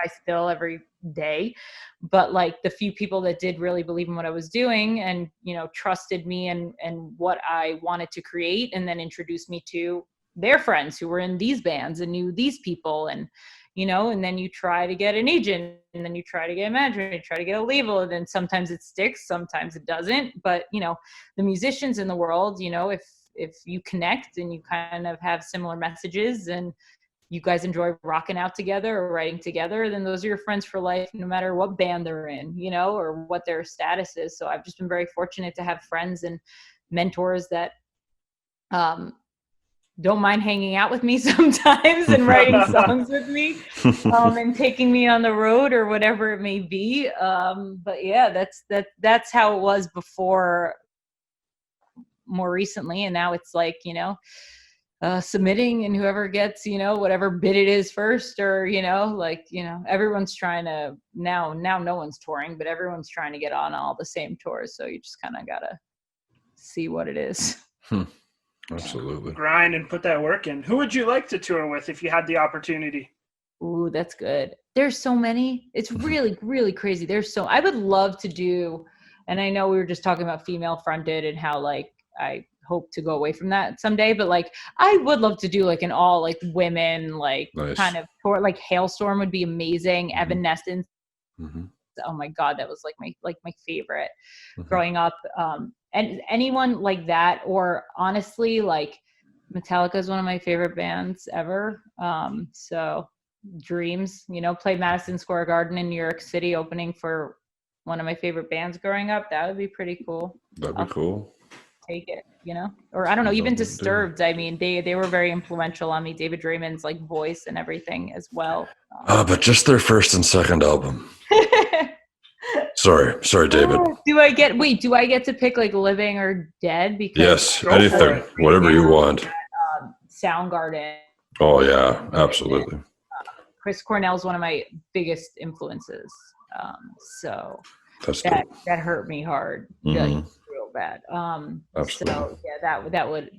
I still every day, but the few people that did really believe in what I was doing and, trusted me and what I wanted to create, and then introduced me to their friends who were in these bands and knew these people. And, and then you try to get an agent, and then you try to get a manager, and you try to get a label, and then sometimes it sticks, sometimes it doesn't. But, the musicians in the world, if you connect and you kind of have similar messages and you guys enjoy rocking out together or writing together, then those are your friends for life, no matter what band they're in, or what their status is. So I've just been very fortunate to have friends and mentors that don't mind hanging out with me sometimes and writing songs with me and taking me on the road or whatever it may be. But yeah, that's how it was before, more recently. And now it's submitting, and whoever gets, whatever bid it is first, or, everyone's trying to now no one's touring, but everyone's trying to get on all the same tours. So you just kind of got to see what it is. Absolutely. Grind and put that work in. Who would you like to tour with if you had the opportunity? Ooh, that's good. There's so many. It's really, really crazy. I would love to do, and I know we were just talking about female fronted and how I hope to go away from that someday, but I would love to do an all women nice. Kind of tour. Hailstorm would be amazing. Evanescence. Oh my God, that was my favorite growing up. And anyone like that, or honestly Metallica is one of my favorite bands ever. So dreams, play Madison Square Garden in New York City opening for one of my favorite bands growing up. That would be pretty cool. That'd be cool. Take it, or I don't know, even Lovely Disturbed. I mean, they were very influential on me. David Draymond's like voice and everything as well. But just their first and second album. Sorry, David. Do I get to pick like living or dead? Because Yes, anything, whatever you want. Soundgarden. Oh yeah, absolutely. Chris Cornell's one of my biggest influences. So That's that good. hurt me hard, Mhm. like, real bad. Absolutely. So yeah,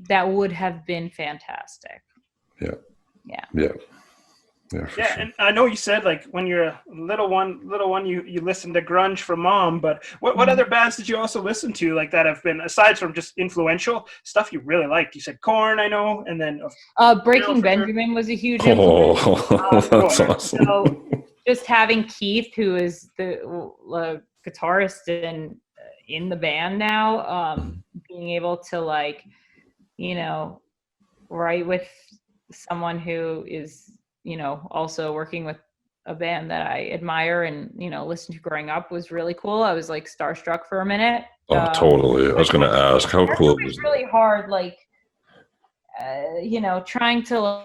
that would have been fantastic. Yeah. Yeah. Yeah, for Yeah, sure. and I know you said like when you're a little one, you listen to grunge from mom, but what other bands did you also listen to like that have been, aside from just influential stuff you really liked? You said Korn, I know, and then Breaking Benjamin was a huge influence. Oh, that's awesome. So just having Keith, who is the guitarist in the band now, being able to write with someone who is also working with a band that I admire and listened to growing up was really cool. I was like starstruck for a minute. Oh, totally. I was going to ask, how cool It's is that? really hard, trying to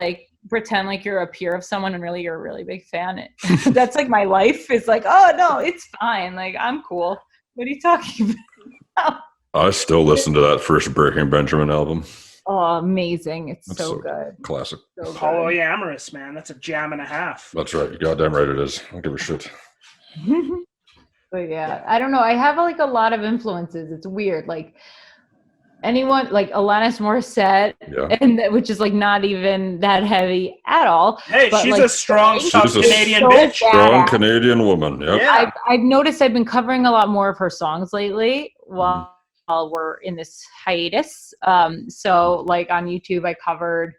like pretend like you're a peer of someone and really you're a really big fan. That's like my life. It's like, oh no, it's fine. Like I'm cool. What are you talking about? I still listen to that first Breaking Benjamin album. Oh, amazing. It's That's so good. Classic. So good. Polyamorous, man. That's a jam and a half. That's right. You're goddamn right it is. I don't give a shit. But yeah, I don't know. I have like a lot of influences. It's weird. Like anyone, like Alanis Morissette, and which is like not even that heavy at all. Hey, but, she's like, a strong Canadian so bitch. Strong Canadian woman. Yep. Yeah. I've noticed I've been covering a lot more of her songs lately while we're in this hiatus. So like on YouTube, I covered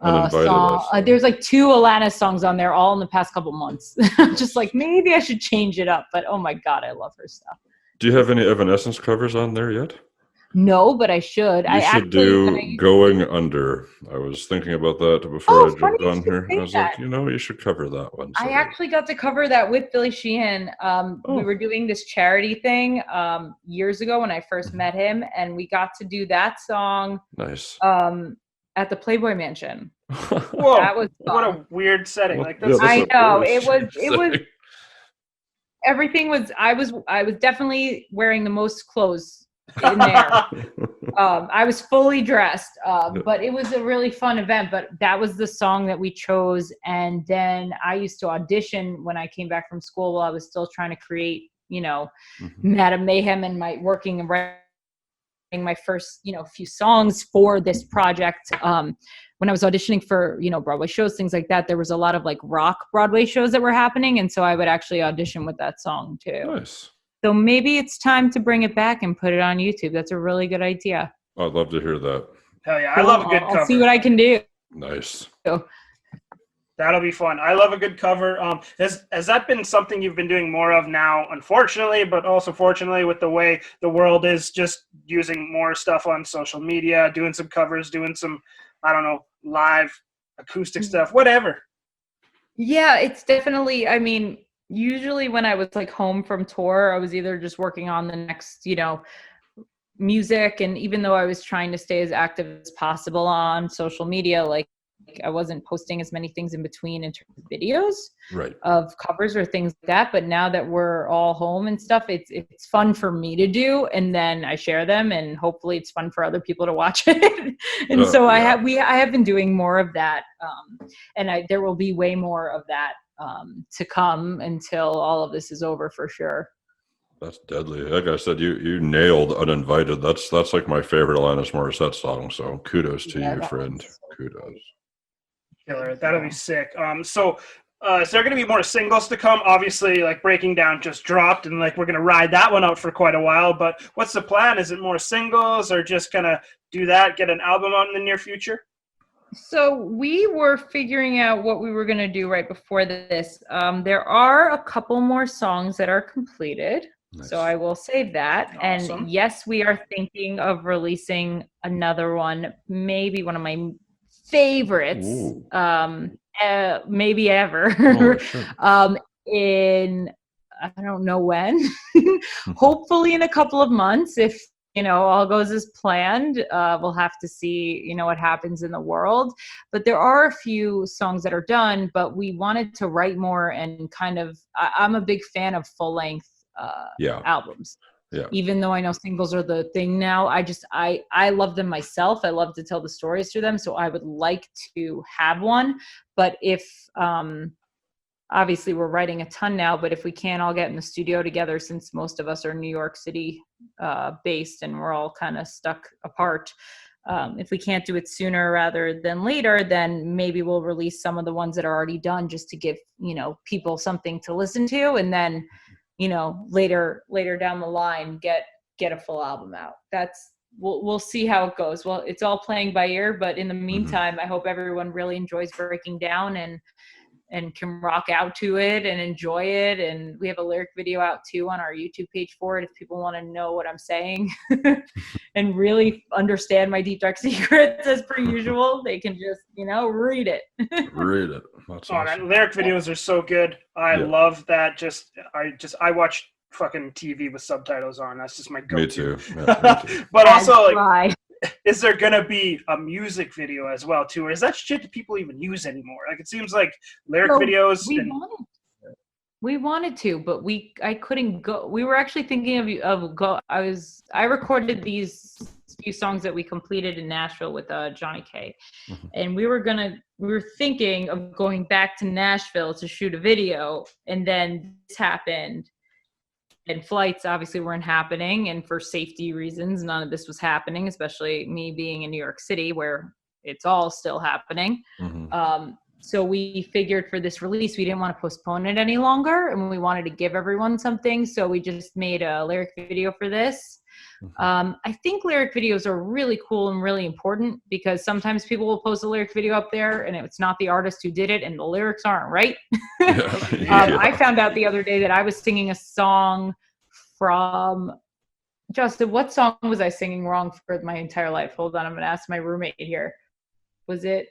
song. There's like 2 Alanis songs on there, all in the past couple months. I'm just like, maybe I should change it up. But oh my god, I love her stuff. Do you have any Evanescence covers on there yet? No, but I should. You should do Going Under. I was thinking about that before I jumped on here. I was like, you should cover that one. So I actually got to cover that with Billy Sheehan. We were doing this charity thing years ago when I first met him, and we got to do that song. Nice. At the Playboy Mansion. Whoa! That was fun. What a weird setting. Well, Like that's I know it was. Everything was. I was definitely wearing the most clothes in there. I was fully dressed, but it was a really fun event. But that was the song that we chose, and then I used to audition when I came back from school while I was still trying to create, Madame Mayhem and working and writing my first, few songs for this project. When I was auditioning for, Broadway shows, things like that, there was a lot of like rock Broadway shows that were happening, and so I would actually audition with that song too. Nice. So maybe it's time to bring it back and put it on YouTube. That's a really good idea. I'd love to hear that. Hell yeah, I love a good cover. I'll see what I can do. Nice. So, that'll be fun. I love a good cover. Has that been something you've been doing more of now, unfortunately, but also fortunately with the way the world is, just using more stuff on social media, doing some covers, doing some, I don't know, live acoustic stuff, whatever. Yeah, it's definitely, usually when I was like home from tour, I was either just working on the next, music. And even though I was trying to stay as active as possible on social media, like I wasn't posting as many things in between in terms of videos of covers or things like that. But now that we're all home and stuff, it's fun for me to do. And then I share them, and hopefully it's fun for other people to watch it. And so I have been doing more of that. And there will be way more of that to come until all of this is over for sure. That's deadly. Like I said, you nailed Uninvited. That's like my favorite Alanis Morissette song. So kudos to you, friend. Kudos. Killer. That'll be sick. So is there going to be more singles to come? Obviously, like Breaking Down just dropped, and like we're going to ride that one out for quite a while. But what's the plan? Is it more singles, or just kind of do that, get an album out in the near future? So we were figuring out what we were going to do right before this. There are a couple more songs that are completed. Nice. So I will save that. Awesome. And yes, we are thinking of releasing another one, maybe one of my favorites, Ooh. maybe ever, Holy shit. in, I don't know when, hopefully in a couple of months, if, all goes as planned. We'll have to see, what happens in the world. But there are a few songs that are done, but we wanted to write more and kind of, I'm a big fan of full length albums. Yeah. Even though I know singles are the thing now, I love them myself. I love to tell the stories through them. So I would like to have one. But if, obviously we're writing a ton now, but if we can't all get in the studio together, since most of us are New York City based and we're all kind of stuck apart, if we can't do it sooner rather than later, then maybe we'll release some of the ones that are already done just to give, people something to listen to. And then, later down the line, get a full album out. We'll see how it goes. Well, it's all playing by ear, but in the meantime, I hope everyone really enjoys Breaking Down and can rock out to it and enjoy it. And we have a lyric video out too on our YouTube page for it if people want to know what I'm saying and really understand my deep dark secrets as per usual. They can just, read it. Read it. That's awesome. Man, lyric videos are so good. I love that. I watch fucking TV with subtitles on. That's just my go-to. Me too. Yeah, me too. But also, like, is there gonna be a music video as well too, or is that shit that people even use anymore? Like, it seems like lyric videos. We wanted to, but I couldn't go. We were actually thinking of go. I recorded these few songs that we completed in Nashville with Johnny K, and we were thinking of going back to Nashville to shoot a video, and then this happened. And flights obviously weren't happening, and for safety reasons, none of this was happening, especially me being in New York City where it's all still happening. So we figured for this release, we didn't want to postpone it any longer, and we wanted to give everyone something. So we just made a lyric video for this. I think lyric videos are really cool and really important because sometimes people will post a lyric video up there and it's not the artist who did it and the lyrics aren't right. I found out the other day that I was singing a song from Justin. What song was I singing wrong for my entire life? Hold on, I'm gonna ask my roommate here. Was it?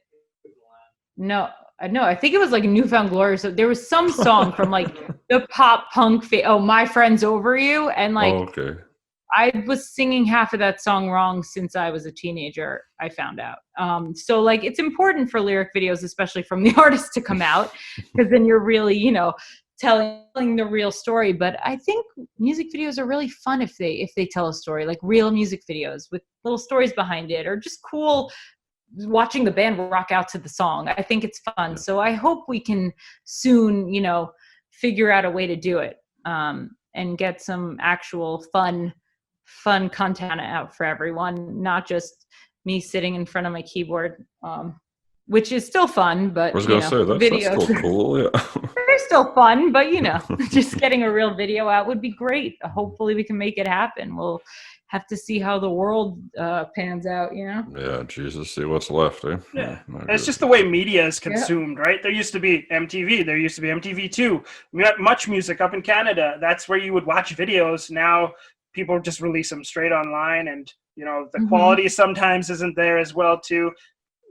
No, I think it was like Newfound Glory. So there was some song from like the pop punk. My Friend's Over You, and like. Oh, okay. I was singing half of that song wrong since I was a teenager, I found out. So like it's important for lyric videos, especially from the artist, to come out because then you're really, telling the real story. But I think music videos are really fun if they tell a story, like real music videos with little stories behind it, or just cool watching the band rock out to the song. I think it's fun. So I hope we can soon, figure out a way to do it and get some actual fun content out for everyone, not just me sitting in front of my keyboard, which is still fun, but I was gonna say videos, that's still cool. Yeah. They're still fun, but just getting a real video out would be great. Hopefully we can make it happen. We'll have to see how the world pans out, Yeah, Jesus, see what's left, eh? Yeah. It's just the way media is consumed, right? There used to be MTV. There used to be MTV2. We got Much Music up in Canada. That's where you would watch videos. Now people just release them straight online, and the quality sometimes isn't there as well too.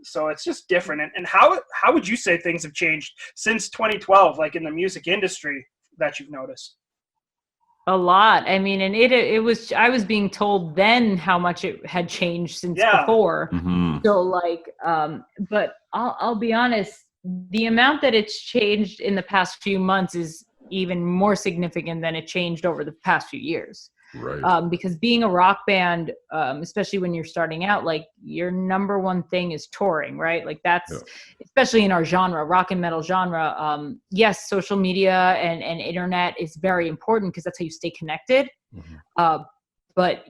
So it's just different. And how would you say things have changed since 2012, like in the music industry, that you've noticed? A lot. I mean, and it was, I was being told then how much it had changed since before. So like, but I'll be honest, the amount that it's changed in the past few months is even more significant than it changed over the past few years. Right. Because being a rock band, especially when you're starting out, like your number one thing is touring, right? Like that's, especially in our genre, rock and metal genre. Yes, social media and internet is very important because that's how you stay connected. But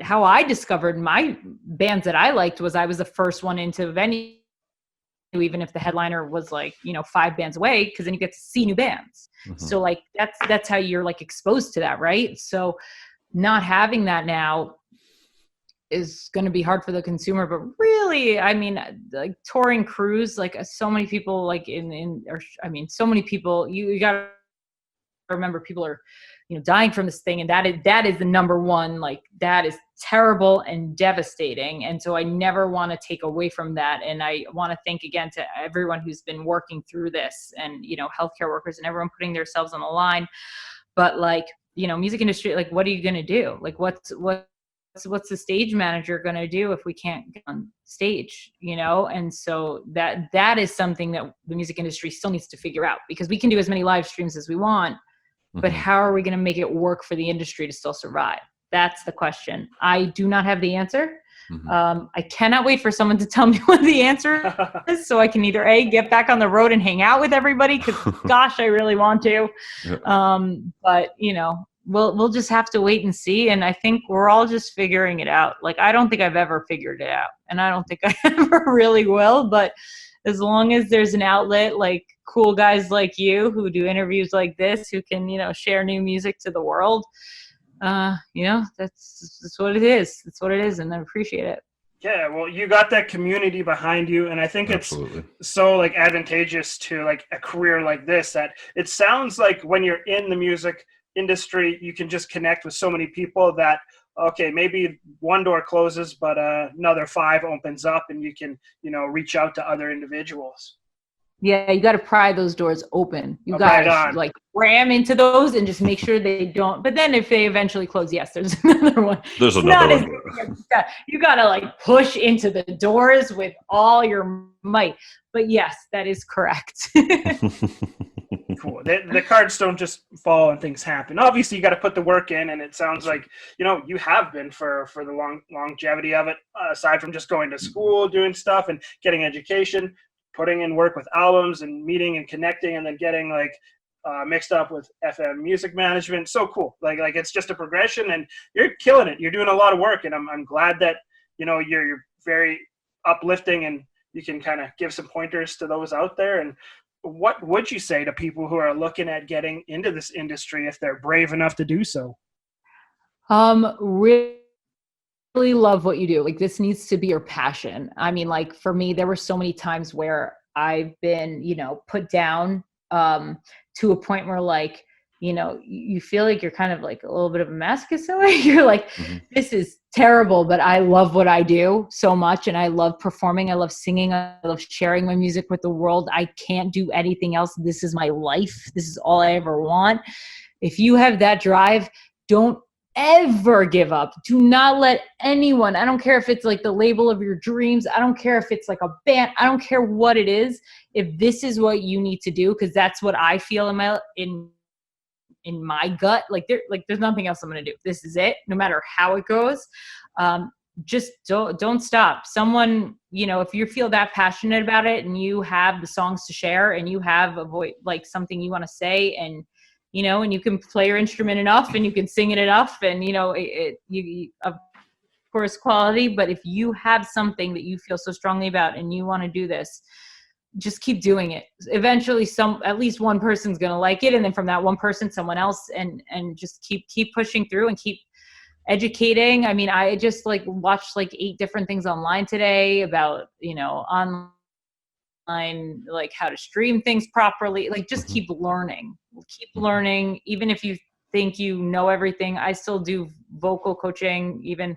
how I discovered my bands that I liked was I was the first one into venue, even if the headliner was like 5 bands away, because then you get to see new bands. So like that's how you're like exposed to that, right? So not having that now is going to be hard for the consumer. But really, I mean, like touring crews, like so many people, like so many people, you got to remember, people are dying from this thing. And that is the number one, like, that is terrible and devastating. And so I never want to take away from that. And I want to thank again to everyone who's been working through this, and, healthcare workers and everyone putting themselves on the line. But like, music industry, like, what are you going to do? Like, what's the stage manager going to do if we can't get on stage, And so that is something that the music industry still needs to figure out, because we can do as many live streams as we want, but how are we going to make it work for the industry to still survive? That's the question. I do not have the answer. I cannot wait for someone to tell me what the answer is, so I can either get back on the road and hang out with everybody, because gosh, I really want to. But we'll just have to wait and see. And I think we're all just figuring it out. Like, I don't think I've ever figured it out, and I don't think I ever really will. But as long as there's an outlet, like cool guys like you who do interviews like this, who can, share new music to the world, that's what it is. That's what it is. And I appreciate it. Yeah, well, you got that community behind you, and I think Absolutely. It's so like advantageous to like a career like this, that it sounds like when you're in the music industry, you can just connect with so many people that, okay, maybe one door closes, but another 5 opens up, and you can, reach out to other individuals. Yeah, you got to pry those doors open. You got to like ram into those and just make sure they don't. But then if they eventually close, yes, there's another one. There's another one. You got to like push into the doors with all your might. But yes, that is correct. Cool. The cards don't just fall and things happen. Obviously, you got to put the work in, and it sounds like, you have been for the longevity of it, aside from just going to school, doing stuff and getting education, putting in work with albums and meeting and connecting, and then getting like mixed up with FM music management. So cool. Like it's just a progression, and you're killing it. You're doing a lot of work, and I'm glad that, you're very uplifting, and you can kind of give some pointers to those out there. And what would you say to people who are looking at getting into this industry if they're brave enough to do so? Really love what you do. Like, this needs to be your passion. I mean, like, for me, there were so many times where I've been, put down to a point where, like, you feel like you're kind of like a little bit of a masochist in a way. You're like, this is terrible, but I love what I do so much, and I love performing. I love singing. I love sharing my music with the world. I can't do anything else. This is my life. This is all I ever want. If you have that drive, don't ever give up. Do not let anyone, I don't care if it's like the label of your dreams, I don't care if it's like a band, I don't care what it is. If this is what you need to do, because that's what I feel in my gut, there's nothing else I'm going to do. This is it, no matter how it goes. Just don't stop. Someone, if you feel that passionate about it, and you have the songs to share, and you have a voice, like something you want to say, and and you can play your instrument enough, and you can sing it enough, and you of course quality. But if you have something that you feel so strongly about, and you want to do this, just keep doing it. Eventually, at least one person's gonna like it, and then from that one person, someone else, and just keep pushing through and keep educating. I mean, I just watched 8 different things online today about online, like how to stream things properly. Just keep learning. Even if you think you know everything. I still do vocal coaching even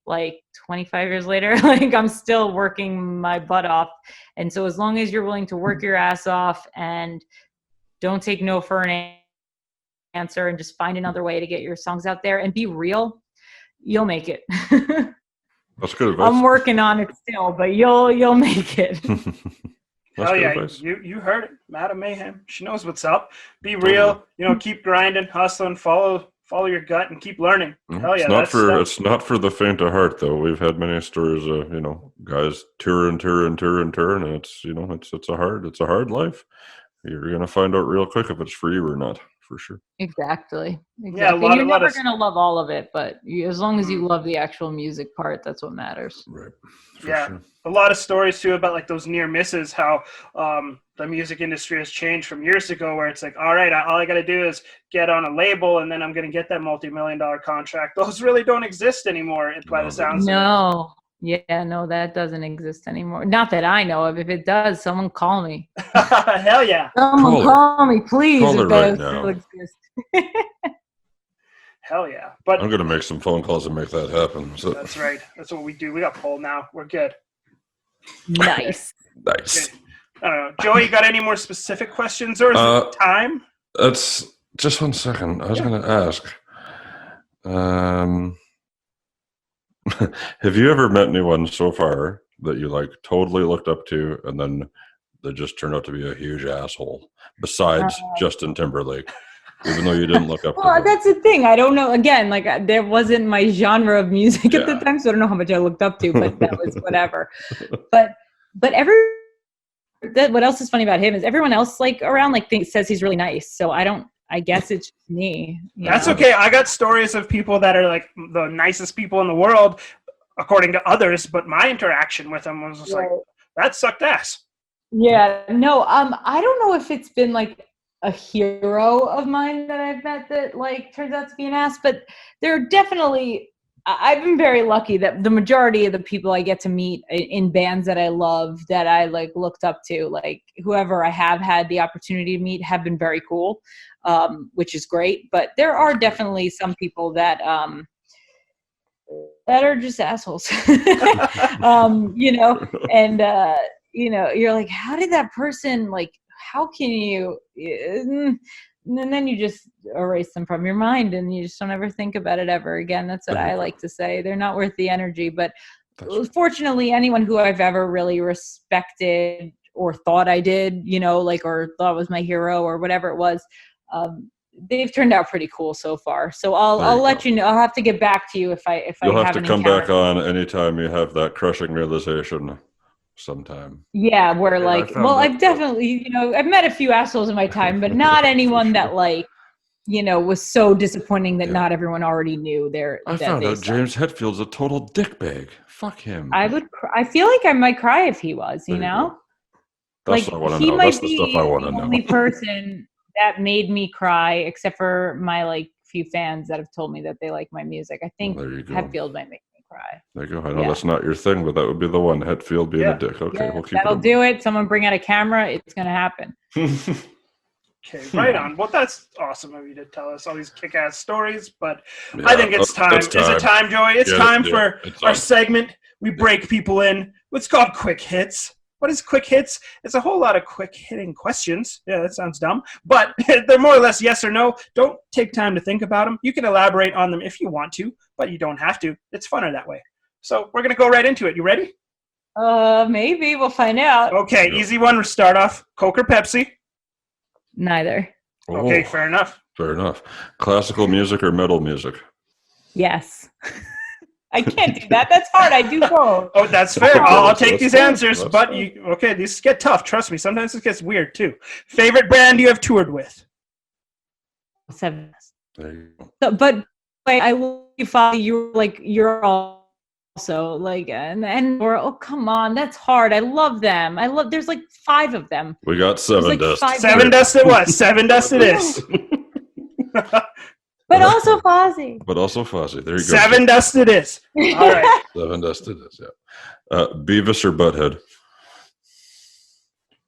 25 years later. I'm still working my butt off. And so as long as you're willing to work your ass off and don't take no for an answer, and just find another way to get your songs out there and be real, you'll make it. That's good advice. I'm working on it still, but you'll make it. Oh yeah, you heard it, Madame Mayhem. She knows what's up. Be real, keep grinding, hustling, follow your gut, and keep learning. Hell yeah, it's not for the faint of heart, though. We've had many stories of guys tour, and it's it's a hard life. You're gonna find out real quick if it's for you or not, for sure. Exactly. Yeah, you're never gonna love all of it, but as long as you love the actual music part, that's what matters. Right. Sure. A lot of stories too about those near misses, how the music industry has changed from years ago, where it's all right, all I got to do is get on a label, and then I'm going to get that multi-million-dollar contract. Those really don't exist anymore, by the sounds of it. Yeah, no, that doesn't exist anymore. Not that I know of. If it does, someone call me. Hell yeah. Someone call me, please. Call if her right that now. still exists. Hell yeah. But I'm going to make some phone calls and make that happen. So. that's right. That's what we do. We got poll now. We're good. Nice. Nice. Okay. I don't know. Joey, you got any more specific questions or is it time? That's just 1 second. I was going to ask. Have you ever met anyone so far that you like totally looked up to and then they just turned out to be a huge asshole besides Justin Timberlake, even though you didn't look up to him? That's the thing. I don't know. Again, like there wasn't my genre of music at the time, so I don't know how much I looked up to, but that was whatever. But what else is funny about him is everyone else like around like says he's really nice. So I guess it's just me. That's okay. I got stories of people that are like the nicest people in the world, according to others, but my interaction with them was just like, that sucked ass. Yeah, no, I don't know if it's been like a hero of mine that I've met that like turns out to be an ass, but there are definitely, I've been very lucky that the majority of the people I get to meet in bands that I love, that I like looked up to, like whoever I have had the opportunity to meet have been very cool, which is great. But there are definitely some people that are just assholes, and you're like, how did that person, like, how can you, and then you just erase them from your mind and you just don't ever think about it ever again. That's what I like to say. They're not worth the energy. But fortunately, anyone who I've ever really respected or thought I did, or thought was my hero or whatever it was, they've turned out pretty cool so far. So I'll let you know. I'll have to get back to you if You'll I have to come back on anytime you have that crushing realization sometime. Yeah, where like, I've definitely, I've met a few assholes in my time, but not anyone that like, was so disappointing that not everyone already knew I found out James Hetfield's a total dickbag. Fuck him. I feel like I might cry if he was, That's like, what I want to know. That's the stuff I want to know. The only person that made me cry, except for my like few fans that have told me that they like my music. I think Hetfield might make me cry. There you go. I know that's not your thing, but that would be the one. Hetfield being a dick. Okay, we'll keep that'll do it. Someone bring out a camera. It's going to happen. Okay, right on. Well, that's awesome of you to tell us all these kick-ass stories, but I think it's time. Is it time, Joey? It's time for our segment. We break people in. What's called Quick Hits. What is Quick Hits? It's a whole lot of quick-hitting questions. Yeah, that sounds dumb, but they're more or less yes or no. Don't take time to think about them. You can elaborate on them if you want to, but you don't have to. It's funner that way. So we're going to go right into it. You ready? Maybe. We'll find out. Okay, easy one. We'll start off. Coke or Pepsi? Neither. Okay, fair enough. Fair enough. Classical music or metal music? Yes. I can't do that. That's hard. I do both. Oh, that's fair. I'll take these answers, but these get tough. Trust me. Sometimes it gets weird too. Favorite band you have toured with? Seven. There you go. So, but I love you, Father. You're also like, and or come on, that's hard. I love them. There's like 5 of them. We got Seven Dust. Seven Dust it was. Seven Dust it is. But also Fozzy. There you go. Seven Dust it is. All right. Seven Dust it is, yeah. Beavis or Butthead?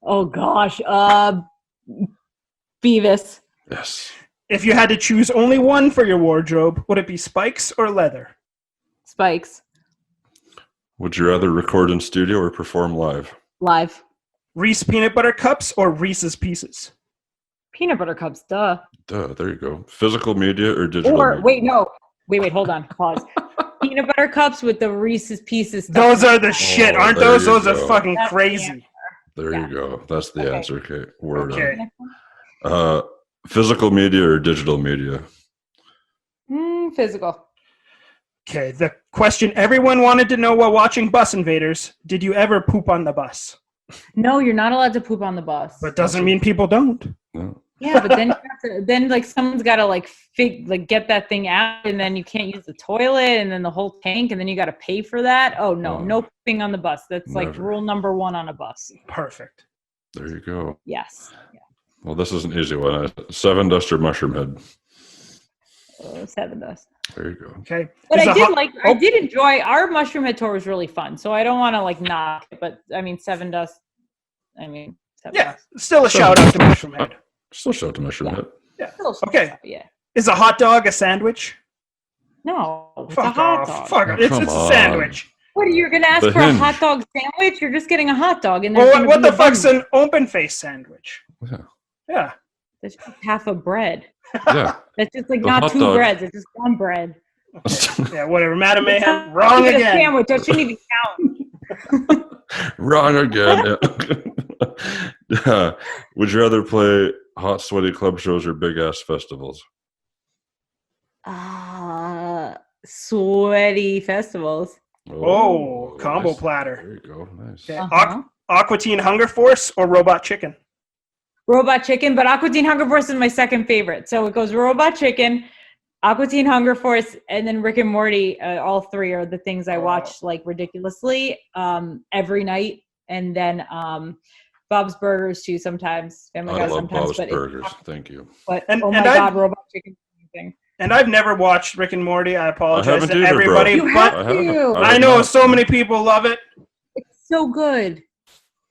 Oh, gosh. Beavis. Yes. If you had to choose only one for your wardrobe, would it be spikes or leather? Spikes. Would you rather record in studio or perform live? Live. Reese Peanut Butter Cups or Reese's Pieces? Peanut Butter Cups, duh. There you go. Physical media or digital media? Wait, hold on. Pause. Peanut Butter Cups with the Reese's Pieces stuff. Those are the shit, aren't those? Those are fucking crazy. There you go. That's the answer. Okay. Word on. Physical media or digital media? Physical. Okay, the question everyone wanted to know while watching Bus Invaders, did you ever poop on the bus? No, you're not allowed to poop on the bus. But doesn't mean people don't. No. Yeah, but then someone's got to get that thing out, and then you can't use the toilet, and then the whole tank, and then you got to pay for that. Oh no, no pooping on the bus. That's like rule number 1 on a bus. Perfect. There you go. Yes. Yeah. Well, this is an easy one. Seven Dust or Mushroom Head? Seven Dust. There you go. Okay. But I did enjoy our Mushroom Head tour. Was really fun. So I don't want to knock it, but I mean Seven Dust. Seven Dust. Still a shout out to Mushroom Head. Still shout out to Mushroom Head. Yeah. Okay. Yeah. Is a hot dog a sandwich? No, it's a Fuck hot off. dog. Fuck off. It's Come a on. sandwich. What are you gonna ask The for hinge. a hot dog sandwich? You're just getting a hot dog, and Well, there's what gonna the be a fuck's bun. an open face sandwich? Yeah. Yeah. That's just half a bread. Yeah. That's just like The not hot two dog. breads. It's just one bread. Yeah, whatever. Madame It's Mayhem, not wrong even a again. sandwich. That shouldn't even count. Wrong again. Yeah. Would you rather play hot, sweaty club shows or big ass festivals? Sweaty festivals. Oh, combo nice. platter. There you go. Nice. Okay. Uh-huh. Aqua Teen Hunger Force or Robot Chicken? Robot Chicken, but Aqua Teen Hunger Force is my second favorite. So it goes Robot Chicken, Aqua Teen Hunger Force, and then Rick and Morty. All three are the things I watch like ridiculously every night. And then Bob's Burgers too sometimes. Family I Guy love sometimes. Bob's but Burgers. Thank you. But And- oh and my I- God, Robot Chicken is amazing. And I've never watched Rick and Morty. I apologize haven't to either, bro. everybody, You but have I haven't. to. I I have know not. so many people love it. It's so good.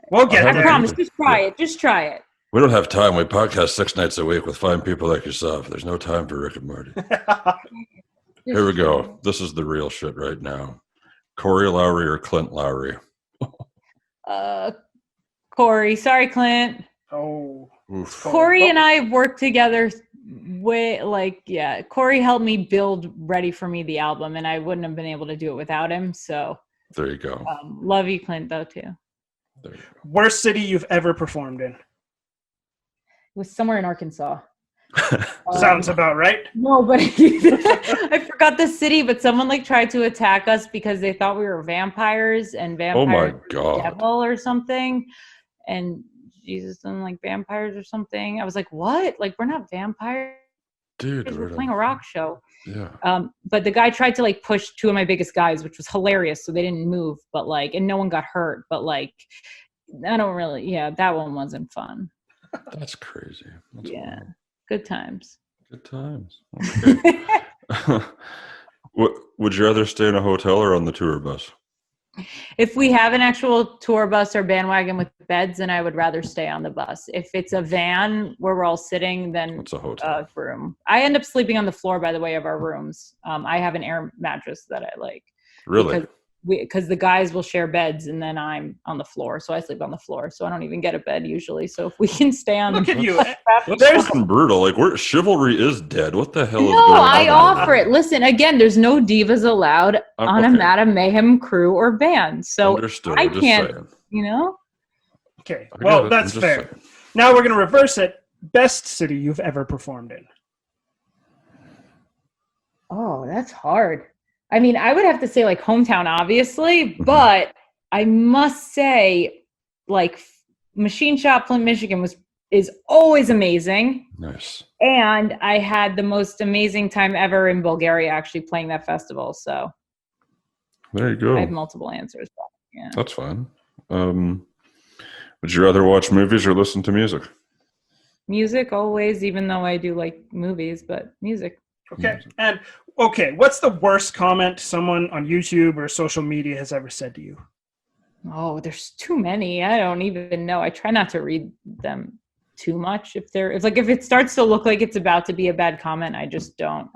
We'll get I I there. promise. Just try it. Just try it. We don't have time. We podcast 6 nights a week with fine people like yourself. There's no time for Rick and Morty. Here we go. This is the real shit right now. Corey Lowry or Clint Lowry? Corey. Sorry, Clint. Oh. Oof. Corey and I have worked together Corey helped me build Ready For Me, the album, and I wouldn't have been able to do it without him. So There you go. love you, Clint, though, too. There you go. Worst city you've ever performed in? It was somewhere in Arkansas. Sounds about right. No, but I forgot the city, but someone like tried to attack us because they thought we were vampires and vampires Oh my were the God. devil or something. And Jesus and like vampires or something. I was like, what? Like, we're not vampires. Dude, We're playing a rock show. Yeah. But the guy tried to like push two of my biggest guys, which was hilarious. So they didn't move, but like, and no one got hurt. But like, that one wasn't fun. That's crazy. That's Yeah. wild. Good times. Good times. Okay. Would you rather stay in a hotel or on the tour bus? If we have an actual tour bus or bandwagon with beds, then I would rather stay on the bus. If it's a van where we're all sitting, then It's a hotel. room. I end up sleeping on the floor, by the way, of our rooms. I have an air mattress that I like. Really? Because the guys will share beds and then I'm on the floor. So I sleep on the floor. So I don't even get a bed usually. So if we can stay on Look the at you. That's There's- fucking brutal. Like, chivalry is dead. What the hell is No, going on? I over offer there? it. Listen, again, there's no divas allowed on a okay. Madame Mayhem crew or band. So Understood. I I'm just can't, saying. you know? Okay. I Well, get it. that's I'm just fair. saying. Now we're going to reverse it. Best city you've ever performed in? Oh, that's hard. I mean, I would have to say like hometown, obviously, but I must say like Machine Shop, Flint, Michigan is always amazing. Nice. And I had the most amazing time ever in Bulgaria actually playing that festival. So There you go. I have multiple answers. But, yeah. That's fine. Would you rather watch movies or listen to music? Music always, even though I do like movies, but music. Okay. And okay, what's the worst comment someone on YouTube or social media has ever said to you? Oh, there's too many. I don't even know. I try not to read them too much. If it starts to look like it's about to be a bad comment, I just don't.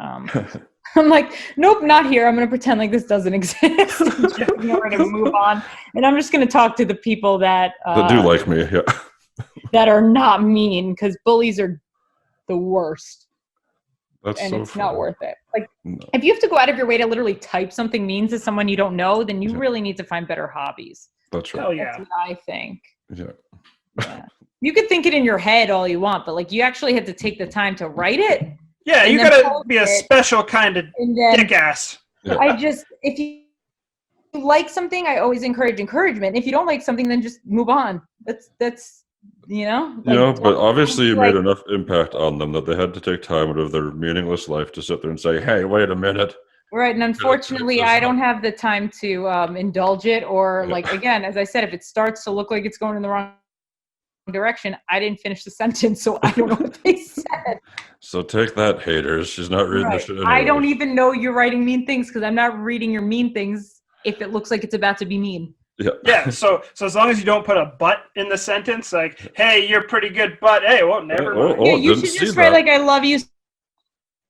I'm like, nope, not here. I'm going to pretend like this doesn't exist. We're going to move on. And I'm just going to talk to the people that do like me, yeah. that are not mean, because bullies are the worst. That's And so it's funny. not worth it. Like, No. if you have to go out of your way to literally type something mean to someone you don't know, then you Yeah. really need to find better hobbies. That's right. Hell yeah. That's what I think. Yeah. Yeah. You could think it in your head all you want, but like you actually had to take the time to write it. Yeah, And you then got to post be a it. special kind of And then dick ass. if you like something, I always encourage encouragement. If you don't like something, then just move on. That's you know. But obviously you like- made enough impact on them that they had to take time out of their meaningless life to sit there and say, hey, wait a minute. Right, and unfortunately, it's I not- don't have the time to indulge it, or Yeah. like again, as I said, if it starts to look like it's going in the wrong direction, I didn't finish the sentence, so I don't know what they said. So take that, haters. She's not reading Right. the shit anyway. I don't even know you're writing mean things because I'm not reading your mean things if it looks like it's about to be mean. Yeah. Yeah, so as long as you don't put a but in the sentence, like, hey, you're pretty good, but hey, well, never Oh, mind. oh, Yeah, you didn't should see just write that. like I love you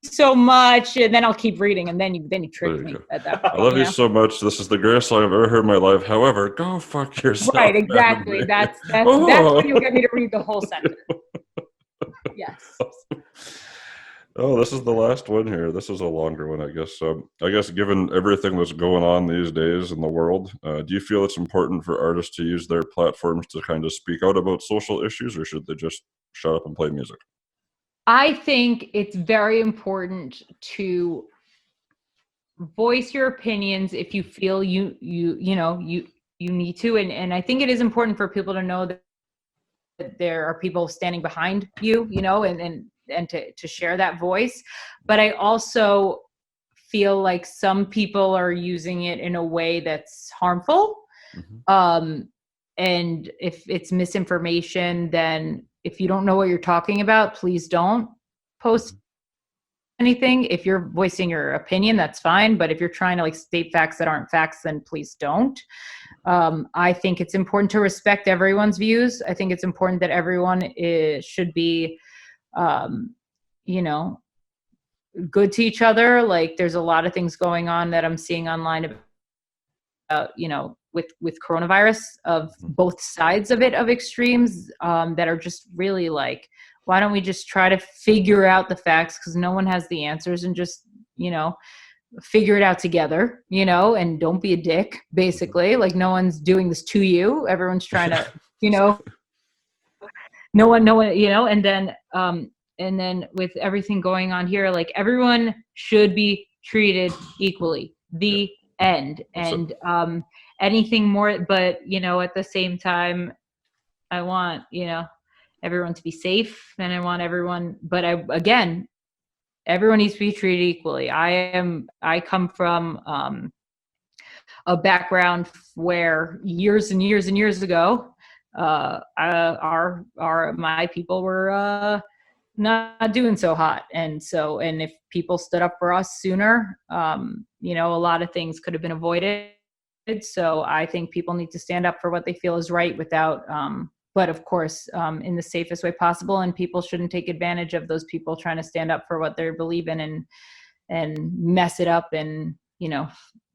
so much, and then I'll keep reading, and then you trick me at that point. I love you so much. This is the greatest song I've ever heard in my life. However, go fuck yourself. Right, exactly. That's when you'll get me to read the whole sentence. Yes. Oh, this is the last one here. This is a longer one, I guess. I guess given everything that's going on these days in the world, do you feel it's important for artists to use their platforms to kind of speak out about social issues, or should they just shut up and play music? I think it's very important to voice your opinions if you feel you need to, and I think it is important for people to know that there are people standing behind you, and to share that voice. But I also feel like some people are using it in a way that's harmful. Mm-hmm. And if it's misinformation, then if you don't know what you're talking about, please don't post anything. If you're voicing your opinion, that's fine. But if you're trying to state facts that aren't facts, then please don't. I think it's important to respect everyone's views. I think it's important that everyone should be, good to each other. There's a lot of things going on that I'm seeing online about, with coronavirus, of both sides of it, of extremes, that are just really why don't we just try to figure out the facts? Because no one has the answers, and just, figure it out together, and don't be a dick, basically. No one's doing this to you. Everyone's trying to, no one, and then with everything going on here, everyone should be treated equally. The end. And anything more, but at the same time, I want everyone to be safe, and I want everyone, but everyone needs to be treated equally. I come from a background where years and years and years ago, my people were not doing so hot, and if people stood up for us sooner, a lot of things could have been avoided. So I think people need to stand up for what they feel is right, without but of course, in the safest way possible. And people shouldn't take advantage of those people trying to stand up for what they believe in, and mess it up, and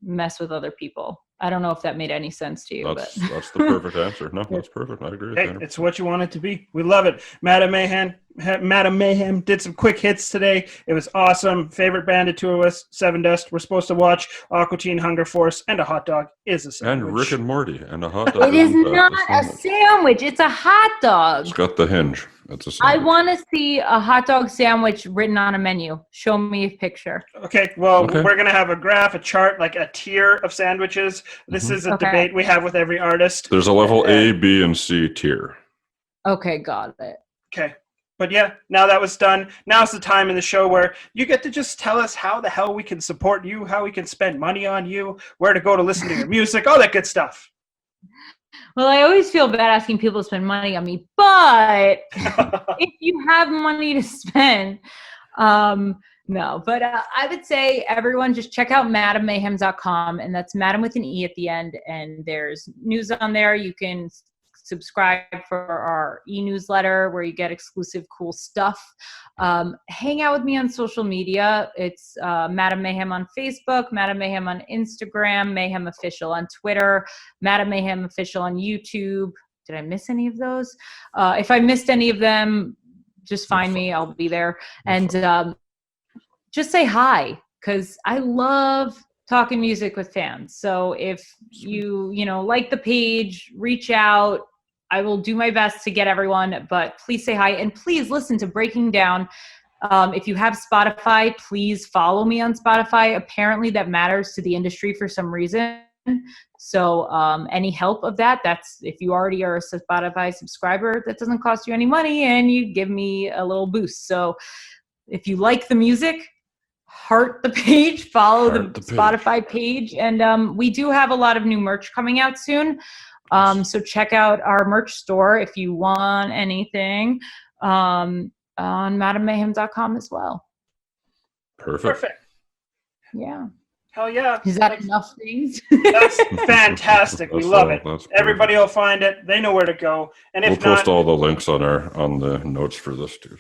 mess with other people. I don't know if that made any sense to you. That's the perfect answer. No, that's perfect. I agree with Hey, that. it's what you want it to be. We love it. Madame Mayhem did some quick hits today. It was awesome. Favorite band of two of us, Seven Dust. We're supposed to watch Aqua Teen Hunger Force, and a hot dog is a sandwich. And Rick and Morty, and a hot dog. It is not a sandwich. It's a hot dog. It's got the hinge. It's a sandwich. I want to see a hot dog sandwich written on a menu. Show me a picture. Okay, well, we're going to have a graph, a chart, a tier of sandwiches. This is a debate we have with every artist. There's a level A, B, and C tier. Okay, got it. Okay. But yeah, now that was done. Now's the time in the show where you get to just tell us how the hell we can support you, how we can spend money on you, where to go to listen to your music, all that good stuff. Well, I always feel bad asking people to spend money on me, but if you have money to spend, no. But I would say everyone just check out MadameMayhem.com, and that's Madam with an E at the end, and there's news on there. You can subscribe for our e-newsletter where you get exclusive cool stuff. Hang out with me on social media. It's Madame Mayhem on Facebook, Madame Mayhem on Instagram, Mayhem Official on Twitter, Madame Mayhem Official on YouTube. Did I miss any of those? If I missed any of them, just find me. I'll be there. And just say hi, because I love talking music with fans. So if you like the page, reach out. I will do my best to get everyone, but please say hi, and please listen to Breaking Down. If you have Spotify, please follow me on Spotify. Apparently that matters to the industry for some reason. So any help of that's, if you already are a Spotify subscriber, that doesn't cost you any money, and you give me a little boost. So if you like the music, heart the page, follow the Spotify page. And we do have a lot of new merch coming out soon. So check out our merch store if you want anything on MadameMayhem.com as well. Perfect. Yeah. Hell yeah. Is that enough things? That's fantastic. We love it. Everybody will find it. They know where to go. And if we'll post all the links on the notes for this too.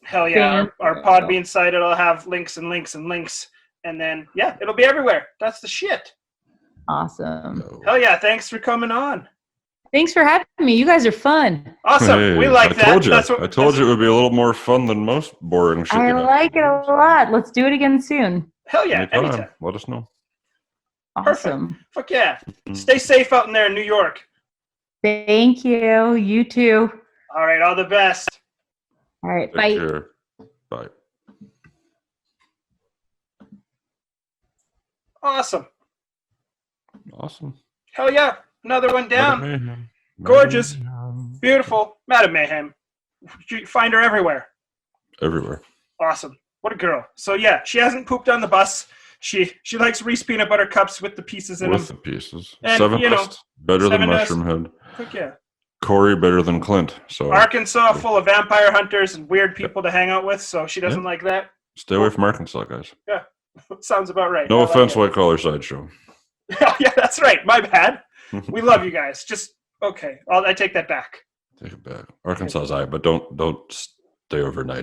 Hell yeah. Our Podbean site, it'll have links and links and links. And then, yeah, it'll be everywhere. That's the shit. Awesome. Hell yeah. Thanks for coming on. Thanks for having me. You guys are fun. Awesome. Hey, we like that. Told you. That's what, I told you it would be a little more fun than most boring shit. I like it a lot. Let's do it again soon. Hell yeah. Anytime. Let us know. Awesome. Perfect. Fuck yeah. Stay safe out in there in New York. Thank you. You too. All right. All the best. All right. Take Bye. care. Bye. Awesome. Awesome. Hell yeah. Another one down. Madame Mayhem. Gorgeous. Mayhem. Beautiful. Madame Mayhem. You find her everywhere. Everywhere. Awesome. What a girl. So yeah, she hasn't pooped on the bus. She likes Reese peanut butter cups with the pieces in With them. the pieces. And, Sevenest, better than Sevenest. Mushroom Head. Fuck yeah. Corey better than Clint. So Arkansas full of vampire hunters and weird people to hang out with, so she doesn't like that. stay away from Arkansas, guys. Yeah. Sounds about right. No I like offense, it. White Collar Sideshow. Yeah, that's right. My bad. We love you guys. Just okay. I take that back. Take it back. Arkansas's but don't stay overnight.